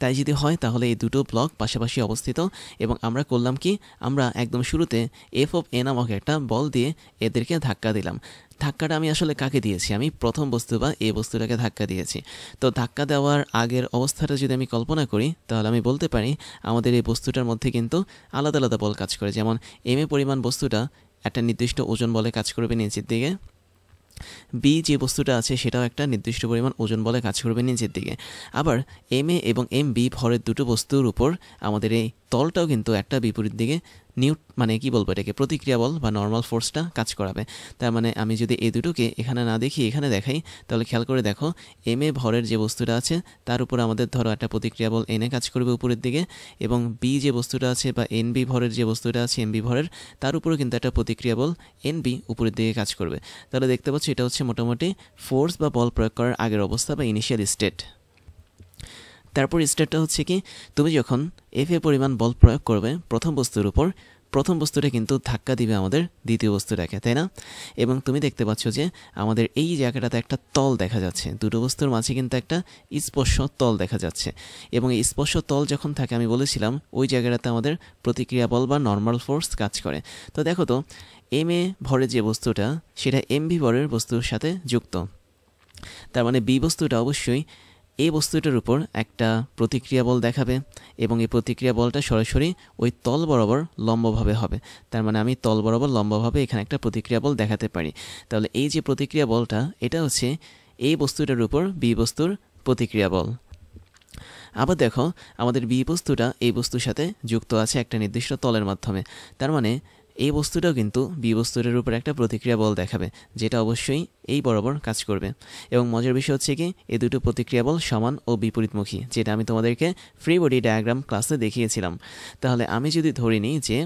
[SPEAKER 1] তাই যদি হয় তাহলে এই দুটো ব্লক পাশাপাশি অবস্থিত, এবং আমরা করলাম কি, আমরা একদম শুরুতে এফ অফ এ নামক একটা বল দিয়ে এদেরকে ধাক্কা দিলাম। ধাক্কাটা আমি আসলে কাকে দিয়েছি, আমি প্রথম বস্তু বা এ বস্তুটাকে ধাক্কা দিয়েছি। তো ধাক্কা দেওয়ার আগের অবস্থাটা যদি আমি কল্পনা করি, তাহলে আমি বলতে পারি আমাদের এই বস্তুটার মধ্যে কিন্তু আলাদা আলাদা বল কাজ করে। যেমন এম এ পরিমাণ বস্তুটা একটা নির্দিষ্ট ওজন বলে কাজ করবে নিচের দিকে, বি যে বস্তুটা আছে সেটাও একটা নির্দিষ্ট পরিমাণ ওজন বলে কাজ করবে নিচের দিকে। আবার এম এ এবং এম বি ভরের দুটো বস্তুর উপর আমাদের এই তলটাও কিন্তু একটা বিপরীত দিকে মানে কি বলবো, এটাকে প্রতিক্রিয়া বল বা নর্মাল ফোর্সটা কাজ করাবে। তার মানে আমি যদি এই দুটোকে এখানে না দেখি এখানে দেখাই, তাহলে খেয়াল করে দেখো, এম এ ভরের যে বস্তুটা আছে তার উপর আমাদের ধরো একটা প্রতিক্রিয়া বল এনে কাজ করবে উপরের দিকে, এবং বি যে বস্তুটা আছে বা এন বি ভরের যে বস্তুটা আছে এম বি ভরের, তার উপরেও কিন্তু একটা প্রতিক্রিয়া বল এন বি উপরের দিকে কাজ করবে। তাহলে দেখতে পাচ্ছি এটা হচ্ছে মোটামুটি ফোর্স বা বল প্রয়োগ করার আগের অবস্থা বা ইনিশিয়াল স্টেট। তারপর স্টেটটা হচ্ছে কি, তুমি যখন এফ এ পরিমাণ বল প্রয়োগ করবে প্রথম বস্তুর উপর, প্রথম বস্তুটা কিন্তু ধাক্কা দিবে আমাদের দ্বিতীয় বস্তুটাকে, তাই না? এবং তুমি দেখতে পাচ্ছ যে আমাদের এই জায়গাটাতে একটা তল দেখা যাচ্ছে, দুটো বস্তুর মাঝে কিন্তু একটা স্পর্শ তল দেখা যাচ্ছে। এবং এই স্পর্শ তল যখন থাকে, আমি বলেছিলাম ওই জায়গাটাতে আমাদের প্রতিক্রিয়া বল বা নর্মাল ফোর্স কাজ করে। তো দেখো তো, এম এ ভরের যে বস্তুটা সেটা এম ভি ভরের বস্তুর সাথে যুক্ত। তার মানে বি বস্তুটা অবশ্যই এই বস্তুটার উপর একটা প্রতিক্রিয়া বল দেখাবে, এবং এই প্রতিক্রিয়া বলটা সরাসরি ওই তল বরাবর লম্বভাবে হবে। তার মানে আমি তল বরাবর লম্বভাবে এখানে একটা প্রতিক্রিয়া বল দেখাতে পারি। তাহলে এই যে প্রতিক্রিয়া বলটা, এটা হচ্ছে এই বস্তুটার উপর বি বস্তুর প্রতিক্রিয়া বল। আবার দেখো, আমাদের বি বস্তুটা এই বস্তুর সাথে যুক্ত আছে একটা নির্দিষ্ট তলের মাধ্যমে। তার মানে এই বস্তুটাও কিন্তু বি বস্তুটার উপর একটা প্রতিক্রিয়া বল দেখাবে, যেটা অবশ্যই এই বরাবর কাজ করবে। এবং মজার বিষয় হচ্ছে কি, এই দুটো প্রতিক্রিয়া বল সমান ও বিপরীতমুখী, যেটা আমি তোমাদেরকে ফ্রি বডি ডায়াগ্রাম ক্লাসে দেখিয়েছিলাম। তাহলে আমি যদি ধরে নিই যে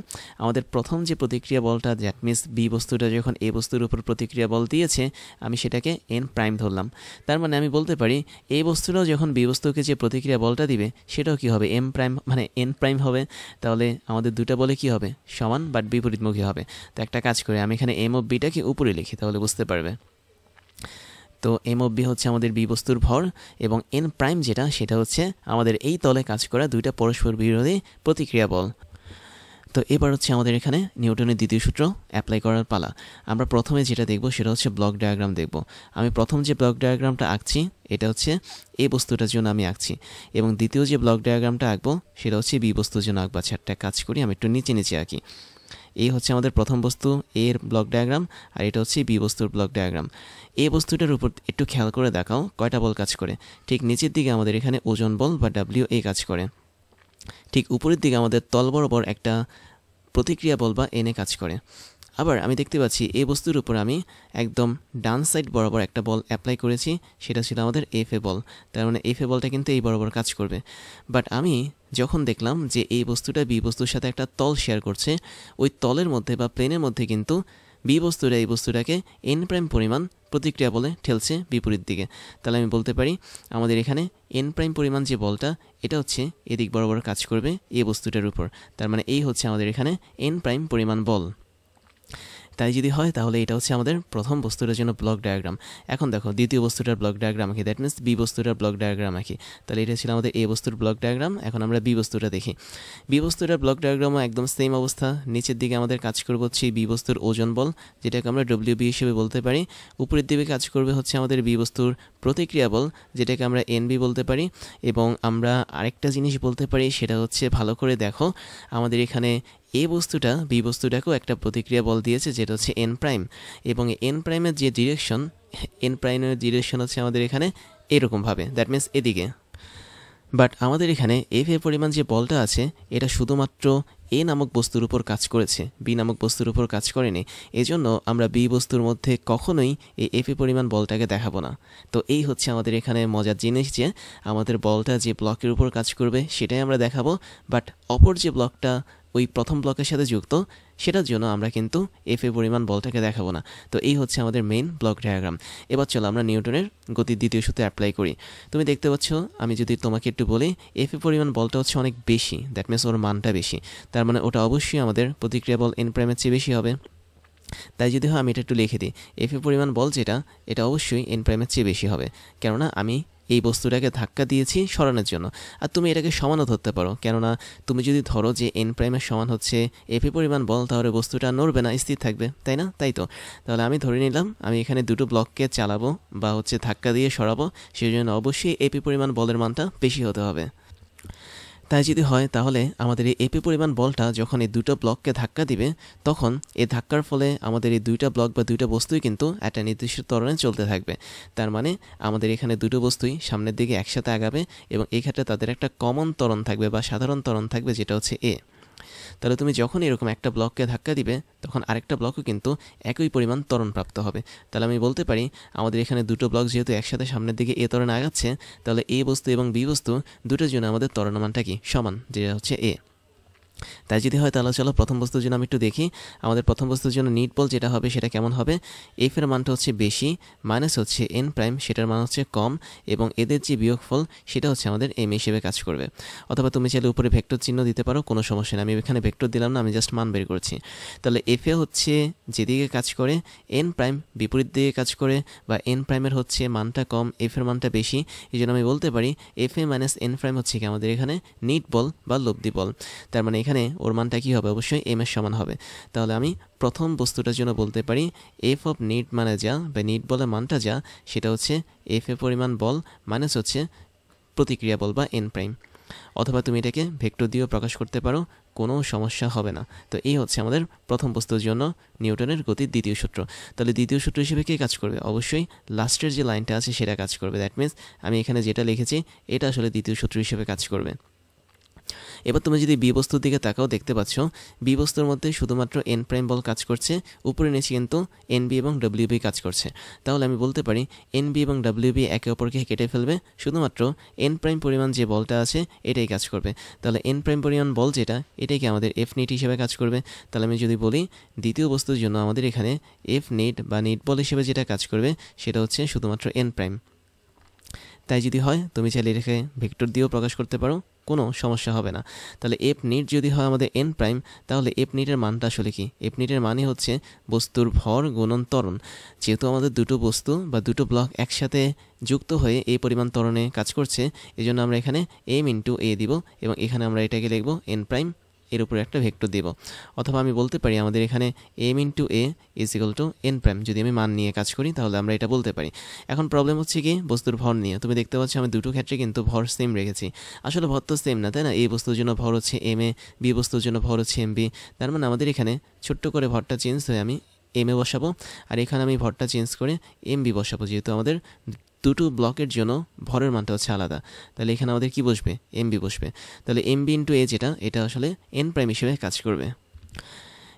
[SPEAKER 1] আমাদের প্রথম যে প্রতিক্রিয়া বলটা, দ্যাট মিনস বি বস্তুটা যখন এ বস্তুর উপর প্রতিক্রিয়া বল দিয়েছে, আমি সেটাকে এন প্রাইম ধরলাম। তার মানে আমি বলতে পারি এই বস্তুটাও যখন বি বস্তুকে যে প্রতিক্রিয়া বলটা দিবে সেটাও কি হবে, এম প্রাইম মানে এন প্রাইম হবে। তাহলে আমাদের দুটো বলে কি হবে, সমান বাট বিপরীতমুখী হবে। তো একটা কাজ করে আমি এখানে এম অফ বিটাকে উপরে লিখি, তাহলে বুঝতে পারবে। তো এম অফ বি হচ্ছে আমাদের বি বস্তুর ভর, এবং এন প্রাইম যেটা, সেটা হচ্ছে আমাদের এই তলে কাজ করা দুইটা পরস্পর বিরোধী প্রতিক্রিয়া বল। তো এবার হচ্ছে আমাদের এখানে নিউটনের দ্বিতীয় সূত্র অ্যাপ্লাই করার পালা। আমরা প্রথমে যেটা দেখব সেটা হচ্ছে ব্লক ডায়াগ্রাম দেখব। আমি প্রথম যে ব্লক ডায়াগ্রামটা আঁকছি এটা হচ্ছে এ বস্তুটার জন্য আমি আঁকছি, এবং দ্বিতীয় যে ব্লক ডায়াগ্রামটা আঁকবো সেটা হচ্ছে বি বস্তুর জন্য আঁকবো। আচ্ছা, একটা কাজ করি, আমি একটু নিচে নিচে আঁকি। এই হচ্ছে আমাদের প্রথম বস্তু এর ব্লক ডায়াগ্রাম, আর এটা হচ্ছে বি বস্তুর ব্লক ডায়াগ্রাম। এই বস্তুটার উপর একটু খেয়াল করে দেখাও কয়টা বল কাজ করে। ঠিক নিচের দিকে আমাদের এখানে ওজন বল বা ডাব্লিউ এ কাজ করে। ঠিক উপরের দিকে আমাদের তল বরাবর একটা প্রতিক্রিয়া বল বা এনে কাজ করে। আবার আমি দেখতে পাচ্ছি এই বস্তুর উপর আমি একদম ডান সাইড বরাবর একটা বল অ্যাপ্লাই করেছি, সেটা ছিল আমাদের এফ এ বল। তার মানে এফ এ বলটা কিন্তু এই বরাবর কাজ করবে। বাট আমি যখন দেখলাম যে এই বস্তুটা বি বস্তুর সাথে একটা তল শেয়ার করছে, ওই তলের মধ্যে বা প্লেনের মধ্যে কিন্তু বি বস্তুটা এই বস্তুটাকে এন প্রাইম পরিমাণ প্রতিক্রিয়া বলে ঠেলছে বিপরীত দিকে। তাহলে আমি বলতে পারি আমাদের এখানে এন প্রাইম পরিমাণ যে বলটা এটা হচ্ছে এদিক বরাবর কাজ করবে এই বস্তুটার উপর। তার মানে এই হচ্ছে আমাদের এখানে এন প্রাইম পরিমাণ বল। তাই যদি হয় তাহলে এটা হচ্ছে আমাদের প্রথম বস্তুটার জন্য ব্লক ডায়াগ্রাম। এখন দেখো দ্বিতীয় বস্তুটার ব্লক ডায়াগ্রাম আঁকি, দ্যাট মিনস বি বস্তুটার ব্লক ডায়াগ্রাম আঁকি। তাহলে এটা ছিল আমাদের এ বস্তুর ব্লক ডায়াগ্রাম। এখন আমরা বি বস্তুটা দেখি। বি বস্তুটার ব্লক ডায়াগ্রামও একদম সেম অবস্থা। নিচের দিকে আমাদের কাজ করবে হচ্ছে বি বস্তুর ওজন বল, যেটাকে আমরা ডব্লিউ বি হিসেবে বলতে পারি। উপরের দিকে কাজ করবে হচ্ছে আমাদের বি বস্তুর প্রতিক্রিয়া বল, যেটাকে আমরা এন বি বলতে পারি। এবং আমরা আরেকটা জিনিস বলতে পারি, সেটা হচ্ছে ভালো করে দেখো আমাদের এখানে এ বস্তুটা বি বস্তুটাকেও একটা প্রতিক্রিয়া বল দিয়েছে, যেটা হচ্ছে এন প্রাইম। এবং এন প্রাইমের যে ডিরেকশন, এন প্রাইমের ডিরেকশন হচ্ছে আমাদের এখানে এরকমভাবে, দ্যাট মিনস এদিকে। বাট আমাদের এখানে এফ এর পরিমাণ যে বলটা আছে এটা শুধুমাত্র এ নামক বস্তুর উপর কাজ করেছে, বি নামক বস্তুর উপর কাজ করেনি। এজন্য আমরা বি বস্তুর মধ্যে কখনোই এই এফ এ পরিমাণ বলটাকে দেখাবো না। তো এই হচ্ছে আমাদের এখানে মজার জিনিস যে আমাদের বলটা যে ব্লকের উপর কাজ করবে সেটাই আমরা দেখাবো, বাট অপর যে ব্লকটা ওই প্রথম ব্লকের সাথে যুক্ত সেটার জন্য আমরা কিন্তু এফ এ পরিমাণ বলটাকে দেখাবো না। তো এই হচ্ছে আমাদের মেইন ব্লক ডায়াগ্রাম। এবার চলো আমরা নিউটনের গতির দ্বিতীয় সূত্রে অ্যাপ্লাই করি। তুমি দেখতে পাচ্ছ আমি যদি তোমাকে একটু বলি এফ এ পরিমাণ বলটা হচ্ছে অনেক বেশি, দ্যাট মিনস ওর মানটা বেশি। তার মানে ওটা অবশ্যই আমাদের প্রতিক্রিয়া বল এন প্রাইমের চেয়ে বেশি হবে। তাই যদি হয় আমি এটা একটু লিখে দিই, এফ এ পরিমাণ বল যেটা এটা অবশ্যই এন প্রাইমের চেয়ে বেশি হবে, কেননা আমি এই বস্তুটাকে ধাক্কা দিয়েছি সরানোর জন্য। আর তুমি এটাকে সমানও ধরতে পারো, কেননা তুমি যদি ধরো যে এন প্রাইমের সমান হচ্ছে এফ এ পরিমাণ বল, তাহলে বস্তুটা নড়বে না, স্থির থাকবে, তাই না? তাই তো। তাহলে আমি ধরে নিলাম আমি এখানে দুটো ব্লককে চালাবো বা হচ্ছে ধাক্কা দিয়ে সরাবো, সেই জন্য অবশ্যই এপি পরিমাণ বলের মানটা বেশি হতে হবে। তাই যদি হয় তাহলে আমাদের এই এপি পরিমাণ বলটা যখন এই দুটো ব্লককে ধাক্কা দিবে, তখন এই ধাক্কার ফলে আমাদের এই দুইটা ব্লক বা দুইটা বস্তুই কিন্তু একটা নির্দিষ্ট ত্বরণে চলতে থাকবে। তার মানে আমাদের এখানে দুটো বস্তুই সামনের দিকে একসাথে আগাবে, এবং এই ক্ষেত্রে তাদের একটা কমন ত্বরণ থাকবে বা সাধারণ ত্বরণ থাকবে, যেটা হচ্ছে এ। তাহলে তুমি যখন এরকম একটা ব্লককে ধাক্কা দিবে তখন আরেকটা ব্লকও কিন্তু একই পরিমাণ ত্বরণ প্রাপ্ত হবে। তাহলে আমি বলতে পারি আমাদের এখানে দুটো ব্লক যেহেতু একসাথে সামনের দিকে এ ত্বরণে আগাচ্ছে, তাহলে এ বস্তু এবং বি বস্তু দুটোর জন্য আমাদের ত্বরণমানটা কি সমান, যেটা হচ্ছে এ। তাই যদি হয় তাহলে চলো প্রথম বস্তুর জন্য আমি একটু দেখি। আমাদের প্রথম বস্তুর জন্য নিট বল যেটা হবে সেটা কেমন হবে, এফ এর মানটা হচ্ছে বেশি মাইনাস হচ্ছে এন প্রাইম, সেটার মান হচ্ছে কম, এবং এদের যে বিয়োগফল সেটা হচ্ছে আমাদের এম হিসেবে কাজ করবে। অথবা তুমি চাইলে উপরে ভেক্টর চিহ্ন দিতে পারো, কোনো সমস্যা নেই। আমি এখানে ভেক্টর দিলাম না, আমি জাস্ট মান বের করছি। তাহলে এফ এ হচ্ছে যেদিকে কাজ করে, এন প্রাইম বিপরীত দিকে কাজ করে, বা এন প্রাইমের হচ্ছে মানটা কম, এফ এর মানটা বেশি। এই জন্য আমি বলতে পারি এফ এ মাইনাস এন প্রাইম হচ্ছে কি আমাদের এখানে নিট বল বা লব্ধি বল। তার মানে এখানে ওর মানটা কী হবে, অবশ্যই এম এর সমান হবে। তাহলে আমি প্রথম বস্তুটার জন্য বলতে পারি এফ অফ নিট মানে যা বা নিট বলের মানটা যা, সেটা হচ্ছে এফ এ পরিমাণ বল মাইনাস হচ্ছে প্রতিক্রিয়া বল বা এন প্রাইম। অথবা তুমি এটাকে ভেক্টর দিয়েও প্রকাশ করতে পারো, কোনো সমস্যা হবে না। তো এই হচ্ছে আমাদের প্রথম বস্তুর জন্য নিউটনের গতির দ্বিতীয় সূত্র। তাহলে দ্বিতীয় সূত্র হিসেবে কে কাজ করবে, অবশ্যই লাস্টের যে লাইনটা আছে সেটা কাজ করবে। দ্যাট মিনস আমি এখানে যেটা লিখেছি এটা আসলে দ্বিতীয় সূত্র হিসেবে কাজ করবে। এবার তুমি যদি বি বস্তুর দিকে তাকাও দেখতে পাচ্ছ বি বস্তুর মধ্যে শুধুমাত্র এন প্রাইম বল কাজ করছে, উপরে নিচে কিন্তু এন বি এবং ডব্লিউ বি কাজ করছে। তাহলে আমি বলতে পারি এন বি এবং ডব্লিউ বি একে অপরকে কেটে ফেলবে, শুধুমাত্র এন প্রাইম পরিমাণ যে বলটা আছে এটাই কাজ করবে। তাহলে এন প্রাইম পরিমাণ বল যেটা, এটাকে আমাদের এফ নিট হিসেবে কাজ করবে। তাহলে আমি যদি বলি দ্বিতীয় বস্তুর জন্য আমাদের এখানে এফ নিট বা নিট বল হিসেবে যেটা কাজ করবে সেটা হচ্ছে শুধুমাত্র এন প্রাইম। তাই যদি হয় তুমি চাইলে এটাকে ভেক্টর দিয়েও প্রকাশ করতে পারো, কোনো সমস্যা হবে না। তাহলে এফ নিট যদি হয় আমাদের এন প্রাইম, তাহলে এফ নিটের মানটা আসলে কি, এফ নিটের মানে হচ্ছে বস্তুর ভর গুণন ত্বরণ। যেহেতু আমাদের দুটো বস্তু বা দুটো ব্লক একসাথে যুক্ত হয়ে এই পরিমাণ ত্বরণে কাজ করছে, এই জন্য আমরা এখানে এম ইন্টু এ দিব, এবং এখানে আমরা এটাকে লিখব এন প্রাইম এর উপরে একটা ভেক্টর দিব, অথবা আমি বলতে পারি আমাদের এখানে m into A is equal two n prime. যদি আমি মান নিয়ে কাজ করি তাহলে আমরা এটা বলতে পারি। এখন প্রবলেম হচ্ছে কি বস্তুর ভর নিয়ে। তুমি দেখতে পাচ্ছ আমি দুটো ক্ষেত্রে কিন্তু ভর সেম রেখেছি। আসলে ভর তো সেম না, তাই না? এই বস্তুর জন্য ভর হচ্ছে m এ, বি বস্তুর জন্য ভর হচ্ছে mb। তার মানে আমাদের এখানে ছোট্ট করে ভরটা চেঞ্জ হয়ে আমি m এ বসাবো, আর এখানে আমি ভরটা চেঞ্জ করে mb বসাবো, যেহেতু আমাদের দুটো ব্লকের জন্য ভরের মানটা হচ্ছে আলাদা। তাহলে এখানে আমাদের কি বসবে? mb বসবে। তাহলে mb ইন্টু এ যেটা, এটা আসলে n প্রাইম হিসেবে কাজ করবে।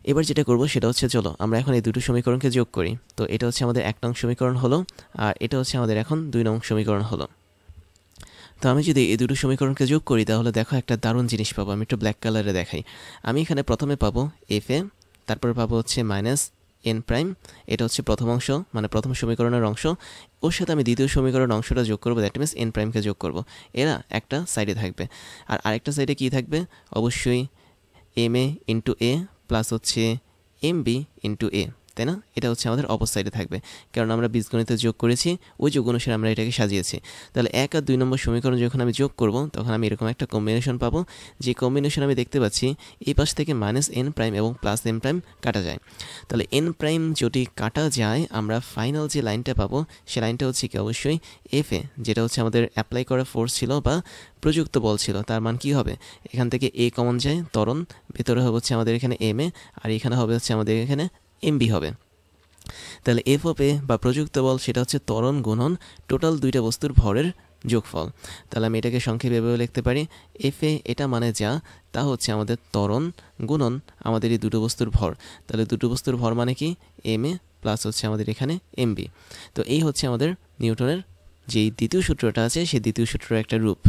[SPEAKER 1] এবার যেটা করব সেটা হচ্ছে, চলো আমরা এখন এই দুটো সমীকরণকে যোগ করি। তো এটা হচ্ছে আমাদের 1 নং সমীকরণ হলো, আর এটা হচ্ছে আমাদের এখন 2 নং সমীকরণ হলো। তো আমি যদি এই দুটো সমীকরণকে যোগ করি তাহলে দেখো একটা দারুণ জিনিস পাবো। আমি একটু ব্ল্যাক কালারে দেখাই। আমি এখানে প্রথমে পাবো এফ এ, তারপরে পাবো হচ্ছে মাইনাস এন প্রাইম। এটা হচ্ছে প্রথম অংশ, মানে প্রথম সমীকরণের অংশ। ওর সাথে আমি দ্বিতীয় সমীকরণের অংশটা যোগ করবো, দ্যাট মিনস এন প্রাইমকে যোগ করব। এরা একটা সাইডে থাকবে, আর আরেকটা সাইডে কি থাকবে? অবশ্যই M A into A plus হচ্ছে এম বি ইন্টু এ, তাই না? এটা হচ্ছে আমাদের অপর সাইডে থাকবে, কারণ আমরা বীজগণিতে যোগ করেছি, ওই যোগ অনুসারে আমরা এটাকে সাজিয়েছি। তাহলে 1 আর 2 নম্বর সমীকরণ যখন আমি যোগ করব তখন আমি এরকম একটা কম্বিনেশন পাবো, যে কম্বিনেশন আমি দেখতে পাচ্ছি এই পাশ থেকে মাইনাস এন প্রাইম এবং প্লাস এন প্রাইম কাটা যায়। তাহলে এন প্রাইম যদি কাটা যায় আমরা ফাইনাল যে লাইনটা পাবো সে লাইনটা হচ্ছে কি অবশ্যই এফ এ, যেটা হচ্ছে আমাদের অ্যাপ্লাই করা ফোর্স ছিল বা প্রযুক্ত বল ছিল। তার মান কি হবে? এখান থেকে এ কমন যায়, ত্বরণ, ভেতরে হবে হচ্ছে আমাদের এখানে এম এ, আর এখানে হবে হচ্ছে আমাদের এখানে এমবি হবে। তাহলে এফ অফ এ বা প্রযুক্ত বল সেটা হচ্ছে ত্বরণ গুণন টোটাল দুইটা বস্তুর ভরের যোগফল। তাহলে আমি এটাকে সংক্ষেপে এভাবে লিখতে পারি, এফ এ এটা মানে যা তা হচ্ছে আমাদের ত্বরণ গুণন আমাদের এই দুটো বস্তুর ভর। তাহলে দুটো বস্তুর ভর মানে কি? এম এ প্লাস হচ্ছে আমাদের এখানে এমবি। তো এই হচ্ছে আমাদের নিউটনের যেই দ্বিতীয় সূত্রটা আছে সেই দ্বিতীয় সূত্রের একটা রূপ।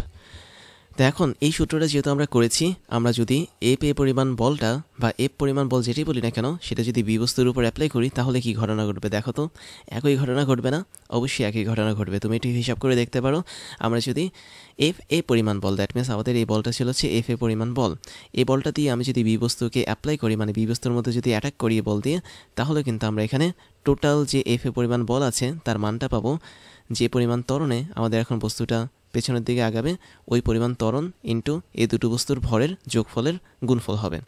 [SPEAKER 1] তো এখন এই সূত্রটা যেহেতু আমরা করেছি, আমরা যদি এফ এ পরিমাণ বলটা বা এফ পরিমাণ বল যেটাই বলি না কেন সেটা যদি বি বস্তুর উপর অ্যাপ্লাই করি তাহলে কি ঘটনা ঘটবে দেখো তো? একই ঘটনা ঘটবে না? অবশ্যই একই ঘটনা ঘটবে। তুমি এটি হিসাব করে দেখতে পারো। আমরা যদি এফ এ পরিমাণ বল, দ্যাট মিনস আমাদের এই বলটা ছিল হচ্ছে এফ এ পরিমাণ বল, এই বলটা দিয়ে আমি যদি বি বস্তুকে অ্যাপ্লাই করি, মানে বি বস্তুর মধ্যে যদি অ্যাটাক করি বল দিয়ে, তাহলে কিন্তু আমরা এখানে টোটাল যে এফ এ পরিমাণ বল আছে তার মানটা পাবো, যে পরিমাণ ত্বরণে আমাদের এখন বস্তুটা পেছনের দিকে আগাবে ওই পরিমাণ ত্বরণ ইন্টু এই দুটো বস্তুর ভরের যোগফলের গুণফল হবে।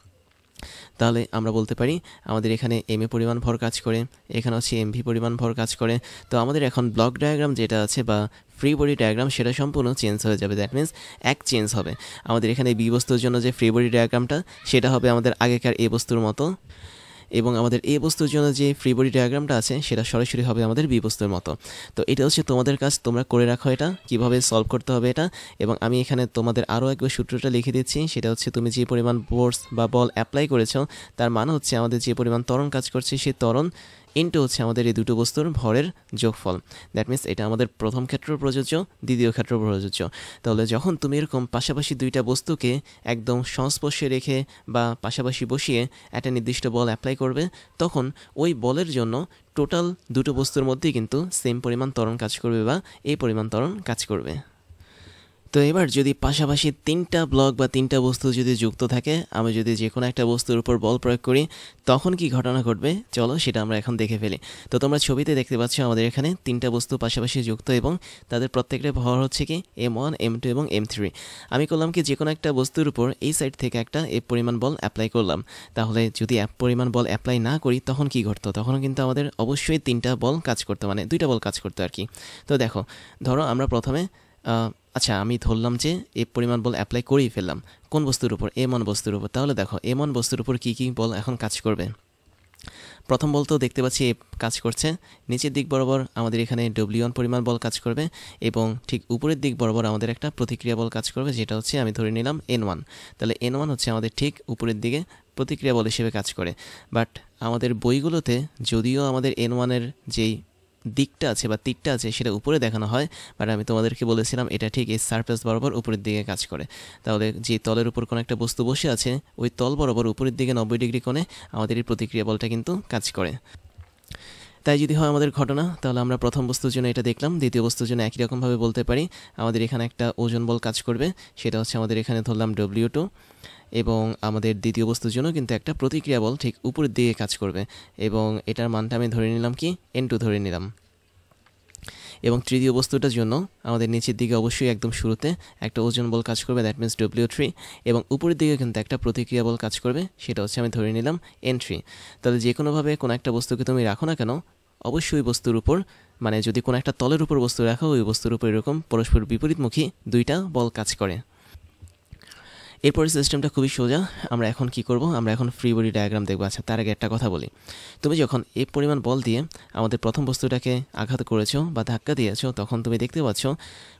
[SPEAKER 1] তাহলে আমরা বলতে পারি আমাদের এখানে এম এ পরিমাণ ভর কাজ করে, এখানে হচ্ছে এমভি পরিমাণ ভর কাজ করে। তো আমাদের এখন ব্লক ডায়াগ্রাম যেটা আছে বা ফ্রি বডি ডায়াগ্রাম সেটা সম্পূর্ণ চেঞ্জ হয়ে যাবে। দ্যাট মিনস এক চেঞ্জ হবে। আমাদের এখানে বি বস্তুর জন্য যে ফ্রি বডি ডায়াগ্রামটা সেটা হবে আমাদের আগেকার এ বস্তুর মতো, এবং আমাদের এ বস্তুর জন্য যে ফ্রি বডি ডায়াগ্রামটা আছে সেটা সরাসরি হবে আমাদের বি বস্তুর মতো। তো এটা হচ্ছে তোমাদের কাজ, তোমরা করে রাখো এটা কিভাবে সলভ করতে হবে এটা। এবং আমি এখানে তোমাদের আরও একবার সূত্রটা লিখে দিচ্ছি, সেটা হচ্ছে তুমি যে পরিমাণ ফোর্স বা বল অ্যাপ্লাই করেছো তার মানে হচ্ছে আমাদের যে পরিমাণ ত্বরণ কাজ করছে সেই ত্বরণ ইন্টু হচ্ছে আমাদের এই দুটো বস্তুর ভরের যোগফল। দ্যাট মিনস এটা আমাদের প্রথম ক্ষেত্রেও প্রযোজ্য, দ্বিতীয় ক্ষেত্রেও প্রযোজ্য। তাহলে যখন তুমি এরকম পাশাপাশি দুইটা বস্তুকে একদম সংস্পর্শে রেখে বা পাশাপাশি বসিয়ে একটা নির্দিষ্ট বল অ্যাপ্লাই করবে, তখন ওই বলের জন্য টোটাল দুটো বস্তুর মধ্যেই কিন্তু সেম পরিমাণ ত্বরণ কাজ করবে বা এই পরিমাণ ত্বরণ কাজ করবে। তো এবার যদি পাশাপাশি তিনটা ব্লক বা তিনটা বস্তু যদি যুক্ত থাকে, আমি যদি যে কোনো একটা বস্তুর উপর বল প্রয়োগ করি তখন কি ঘটনা ঘটবে চলো সেটা আমরা এখন দেখে ফেলি। তো তোমরা ছবিতে দেখতে পাচ্ছ আমাদের এখানে তিনটা বস্তু পাশাপাশি যুক্ত এবং তাদের প্রত্যেকটা ভর হচ্ছে কি m1 m2 এবং m3। আমি করলাম কি যে কোনো একটা বস্তুর উপর এই সাইড থেকে একটা এফ পরিমাণ বল অ্যাপ্লাই করলাম। তাহলে যদি এফ পরিমাণ বল অ্যাপ্লাই না করি তখন কি ঘটতো? তখন কিন্তু আমাদের অবশ্যই তিনটা বল কাজ করতো, মানে দুইটা বল কাজ করতো আর কি। তো দেখো, ধরো আমরা প্রথমে আচ্ছা আমি ধরলাম যে এফ পরিমাণ বল অ্যাপ্লাই করেই ফেললাম কোন বস্তুর উপর? m1 বস্তুর উপর। তাহলে দেখো m1 বস্তুর উপর কী কী বল এখন কাজ করবে। প্রথম বল তো দেখতে পাচ্ছি এফ কাজ করছে, নিচের দিক বরাবর আমাদের এখানে w1 পরিমাণ বল কাজ করবে এবং ঠিক উপরের দিক বরাবর আমাদের একটা প্রতিক্রিয়া বল কাজ করবে, যেটা হচ্ছে আমি ধরে নিলাম n1। তাহলে n1 হচ্ছে আমাদের ঠিক উপরের দিকে প্রতিক্রিয়া বল হিসেবে কাজ করে। বাট আমাদের বইগুলোতে যদিও আমাদের n1-এর যেই দিকটা আছে বা তীরটা আছে সেটা উপরে দেখানো হয়, বাট আমি তোমাদেরকে বলেছিলাম এটা ঠিক এই সারফেস বরাবর উপরের দিকে কাজ করে। তাহলে যে তলের উপর কোনো একটা বস্তু বসে আছে ওই তল বরাবর উপরের দিকে 90 ডিগ্রি কোণে আমাদের এই প্রতিক্রিয়া বলটা কিন্তু কাজ করে। তাই যদি হয় আমাদের ঘটনা, তাহলে আমরা প্রথম বস্তুর জন্য এটা দেখলাম, দ্বিতীয় বস্তুর জন্য একই রকমভাবে বলতে পারি আমাদের এখানে একটা ওজন বল কাজ করবে, সেটা হচ্ছে আমাদের এখানে ধরলাম w2, এবং আমাদের দ্বিতীয় বস্তুর জন্য কিন্তু একটা প্রতিক্রিয়া বল ঠিক উপরের দিকে কাজ করবে এবং এটার মানটা আমি ধরে নিলাম কি n2 ধরে নিলাম। এবং তৃতীয় বস্তুটার জন্য আমাদের নিচের দিকে অবশ্যই একদম শুরুতে একটা ওজন বল কাজ করবে, দ্যাট মিনস W3, এবং উপরের দিকে কিন্তু একটা প্রতিক্রিয়া বল কাজ করবে, সেটা হচ্ছে আমি ধরে নিলাম N3। তাহলে যে কোনোভাবে কোনো একটা বস্তুকে তুমি রাখো না কেন, অবশ্যই বস্তুর উপর, মানে যদি কোনো একটা তলের উপর বস্তু রাখো, ওই বস্তুর উপর এরকম পরস্পর বিপরীতমুখী দুইটা বল কাজ করে। এরপরে সিস্টেমটা খুবই সোজা। আমরা এখন কি করব, আমরা এখন ফ্রি বডি ডায়াগ্রাম দেখব। আচ্ছা, তার আগে একটা কথা বলি, তুমি যখন এই পরিমাণ বল দিয়ে আমাদের প্রথম বস্তুটাকে আঘাত করেছো বা ধাক্কা দিয়েছো, তখন তুমি দেখতে পাচ্ছ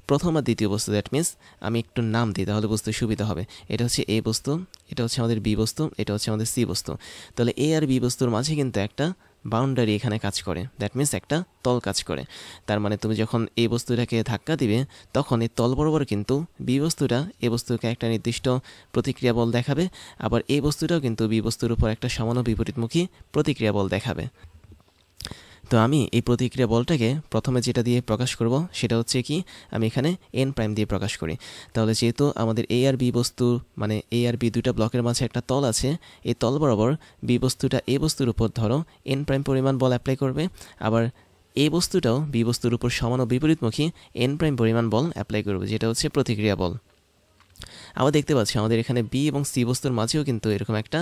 [SPEAKER 1] প্রথম আর দ্বিতীয় বস্তু, দ্যাট মিনস আমি একটু নাম দিই তাহলে বুঝতে সুবিধা হবে। এটা হচ্ছে এ বস্তু, এটা হচ্ছে আমাদের বি বস্তু, এটা হচ্ছে আমাদের সি বস্তু। তাহলে এ আর বি বস্তুর মাঝে কিন্তু একটা বাউন্ডারি এখানে কাজ করে, দ্যাট মিনস একটা তল কাজ করে। তার মানে তুমি যখন এই বস্তুটাকে ধাক্কা দিবে, তখন এই তল বরাবর কিন্তু বি বস্তুটা এ বস্তুকে একটা নির্দিষ্ট প্রতিক্রিয়া বল দেখাবে, আবার এই বস্তুটাও কিন্তু বি বস্তুর উপর একটা সমান বিপরীতমুখী প্রতিক্রিয়া বল দেখাবে। তো আমি এই প্রতিক্রিয়া বলটাকে প্রথমে যেটা দিয়ে প্রকাশ করব সেটা হচ্ছে কি, আমি এখানে এন প্রাইম দিয়ে প্রকাশ করি। তাহলে যেহেতু আমাদের এ আর বি বস্তু, মানে এ আর বি দুইটা ব্লকের মাঝে একটা তল আছে, এই তল বরাবর বি বস্তুটা এ বস্তুর উপর ধরো এন প্রাইম পরিমাণ বল অ্যাপ্লাই করবে, আবার এ বস্তুটাও বি বস্তুর উপর সমান ও বিপরীতমুখী এন প্রাইম পরিমাণ বল অ্যাপ্লাই করবে, যেটা হচ্ছে প্রতিক্রিয়া বল। আবার দেখতে পাচ্ছি আমাদের এখানে বি এবং সি বস্তুর মাঝেও কিন্তু এরকম একটা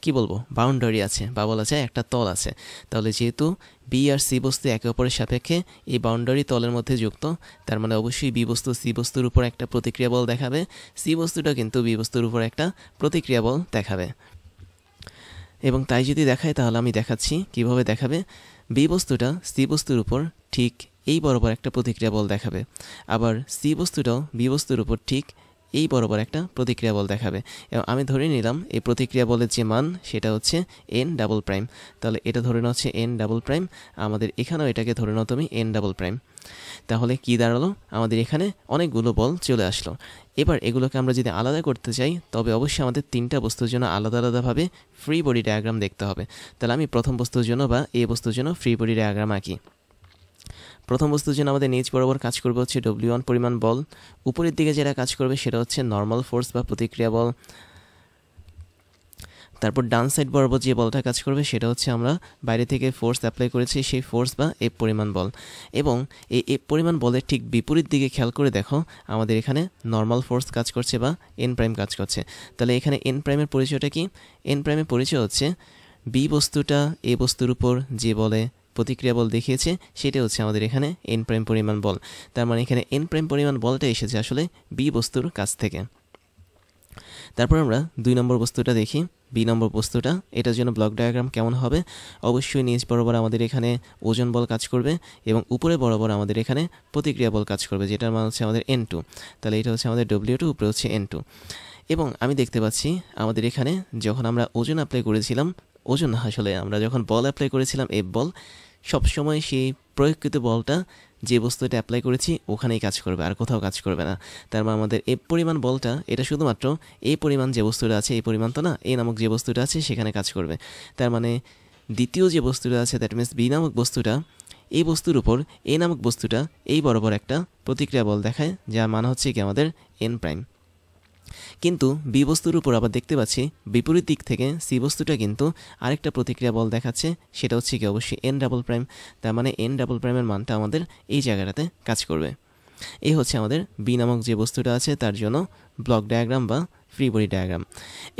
[SPEAKER 1] কি বলবো বাউন্ডারি আছে, বা বলা যায় একটা তল আছে। তাহলে যেহেতু বি আর সি বস্তু একে অপরের সাপেক্ষে এই বাউন্ডারি তলের মধ্যে যুক্ত, তার মানে অবশ্যই বি বস্তু সি বস্তুর উপর একটা প্রতিক্রিয়া বল দেখাবে, সি বস্তুটা কিন্তু বি বস্তুর উপর একটা প্রতিক্রিয়া বল দেখাবে। এবং তাই যদি দেখায় তাহলে আমি দেখাচ্ছি কিভাবে দেখাবে। বি বস্তুটা সি বস্তুর উপর ঠিক এই বরাবর একটা প্রতিক্রিয়া বল দেখাবে, আবার সি বস্তুটাও বি বস্তুর উপর ঠিক এই বরাবর একটা প্রতিক্রিয়া বল দেখাবে। এবং আমি ধরে নিলাম এই প্রতিক্রিয়া বলের যে মান সেটা হচ্ছে এন ডাবল প্রাইম। তাহলে এটা ধরে নেওয়া হচ্ছে এন ডাবল প্রাইম, আমাদের এখানেও এটাকে ধরে নাও তুমি এন ডাবল প্রাইম। তাহলে কি দাঁড়ালো, আমাদের এখানে অনেকগুলো বল চলে আসলো। এবার এগুলোকে আমরা যদি আলাদা করতে চাই, তবে অবশ্যই আমাদের তিনটা বস্তুর জন্য আলাদা আলাদাভাবে ফ্রি বডি ডায়াগ্রাম দেখতে হবে। তাহলে আমি প্রথম বস্তুর জন্য বা এ বস্তুর জন্য ফ্রি বডি ডায়াগ্রাম আঁকি। প্রথম বস্তুর জন্য আমাদের নিচ বরাবর কাজ করবে হচ্ছে W1 পরিমাণ বল, উপরের দিকে যেটা কাজ করবে সেটা হচ্ছে নর্মাল ফোর্স বা প্রতিক্রিয়া বল। তারপর ডান সাইড বরাবর যে বলটা কাজ করবে সেটা হচ্ছে আমরা বাইরে থেকে ফোর্স অ্যাপ্লাই করেছি সেই ফোর্স বা এফ পরিমাণ বল। এবং এই এফ পরিমাণ বলের ঠিক বিপরীত দিকে খেয়াল করে দেখো, আমাদের এখানে নর্মাল ফোর্স কাজ করছে বা এন প্রাইম কাজ করছে। তাহলে এখানে এন প্রাইমের পরিচয়টা কি, এন প্রাইমের পরিচয় হচ্ছে বি বস্তুটা এ বস্তুর উপর যে বলে প্রতিক্রিয়া বল দেখিয়েছে সেটা হচ্ছে আমাদের এখানে এন প্রাইম পরিমাণ বল। তার মানে এখানে এন প্রাইম পরিমাণ বলটা এসেছে আসলে বি বস্তুর কাছ থেকে। তারপর আমরা 2 নম্বর বস্তুটা দেখি। বি নম্বর বস্তুটা, এটার জন্য ব্লক ডায়াগ্রাম কেমন হবে, অবশ্যই নিচ বরাবর আমাদের এখানে ওজন বল কাজ করবে এবং উপরে বরাবর আমাদের এখানে প্রতিক্রিয়া বল কাজ করবে, যেটার মান হচ্ছে আমাদের N2। তাহলে এটা হচ্ছে আমাদের W2, উপরে হচ্ছে N2। এবং আমি দেখতে পাচ্ছি আমাদের এখানে যখন আমরা ওজন অ্যাপ্লাই করেছিলাম, ওজন আসলে আমরা যখন বল অ্যাপ্লাই করেছিলাম এফ বল, সবসময় সেই প্রয়োগকৃত বলটা যে বস্তুটা অ্যাপ্লাই করেছি ওখানেই কাজ করবে, আর কোথাও কাজ করবে না। তার মানে আমাদের এ পরিমাণ বলটা এটা শুধুমাত্র এই পরিমাণ যে বস্তুটা আছে, এই পরিমাণ তো না, এ নামক যে বস্তুটা আছে সেখানে কাজ করবে। তার মানে দ্বিতীয় যে বস্তুটা আছে, দ্যাট মিনস বি নামক বস্তুটা, এই বস্তুর উপর এ নামক বস্তুটা এই বরাবর একটা প্রতিক্রিয়া বল দেখায়, যার মান হচ্ছে কি আমাদের এন প্রাইম। কিন্তু বি বস্তুর উপর আবার দেখতে পাচ্ছি বিপরীত দিক থেকে সি বস্তুটা কিন্তু আরেকটা প্রতিক্রিয়া বল দেখাচ্ছে, সেটা হচ্ছে কি অবশ্যই এন ডাবল প্রাইম। তার মানে এন ডাবল প্রাইমের মানটা আমাদের এই জায়গাটাতে কাজ করবে। এই হচ্ছে আমাদের বি নামক যে বস্তুটা আছে তার জন্য ব্লক ডায়াগ্রাম বা ফ্রি বডি ডায়াগ্রাম।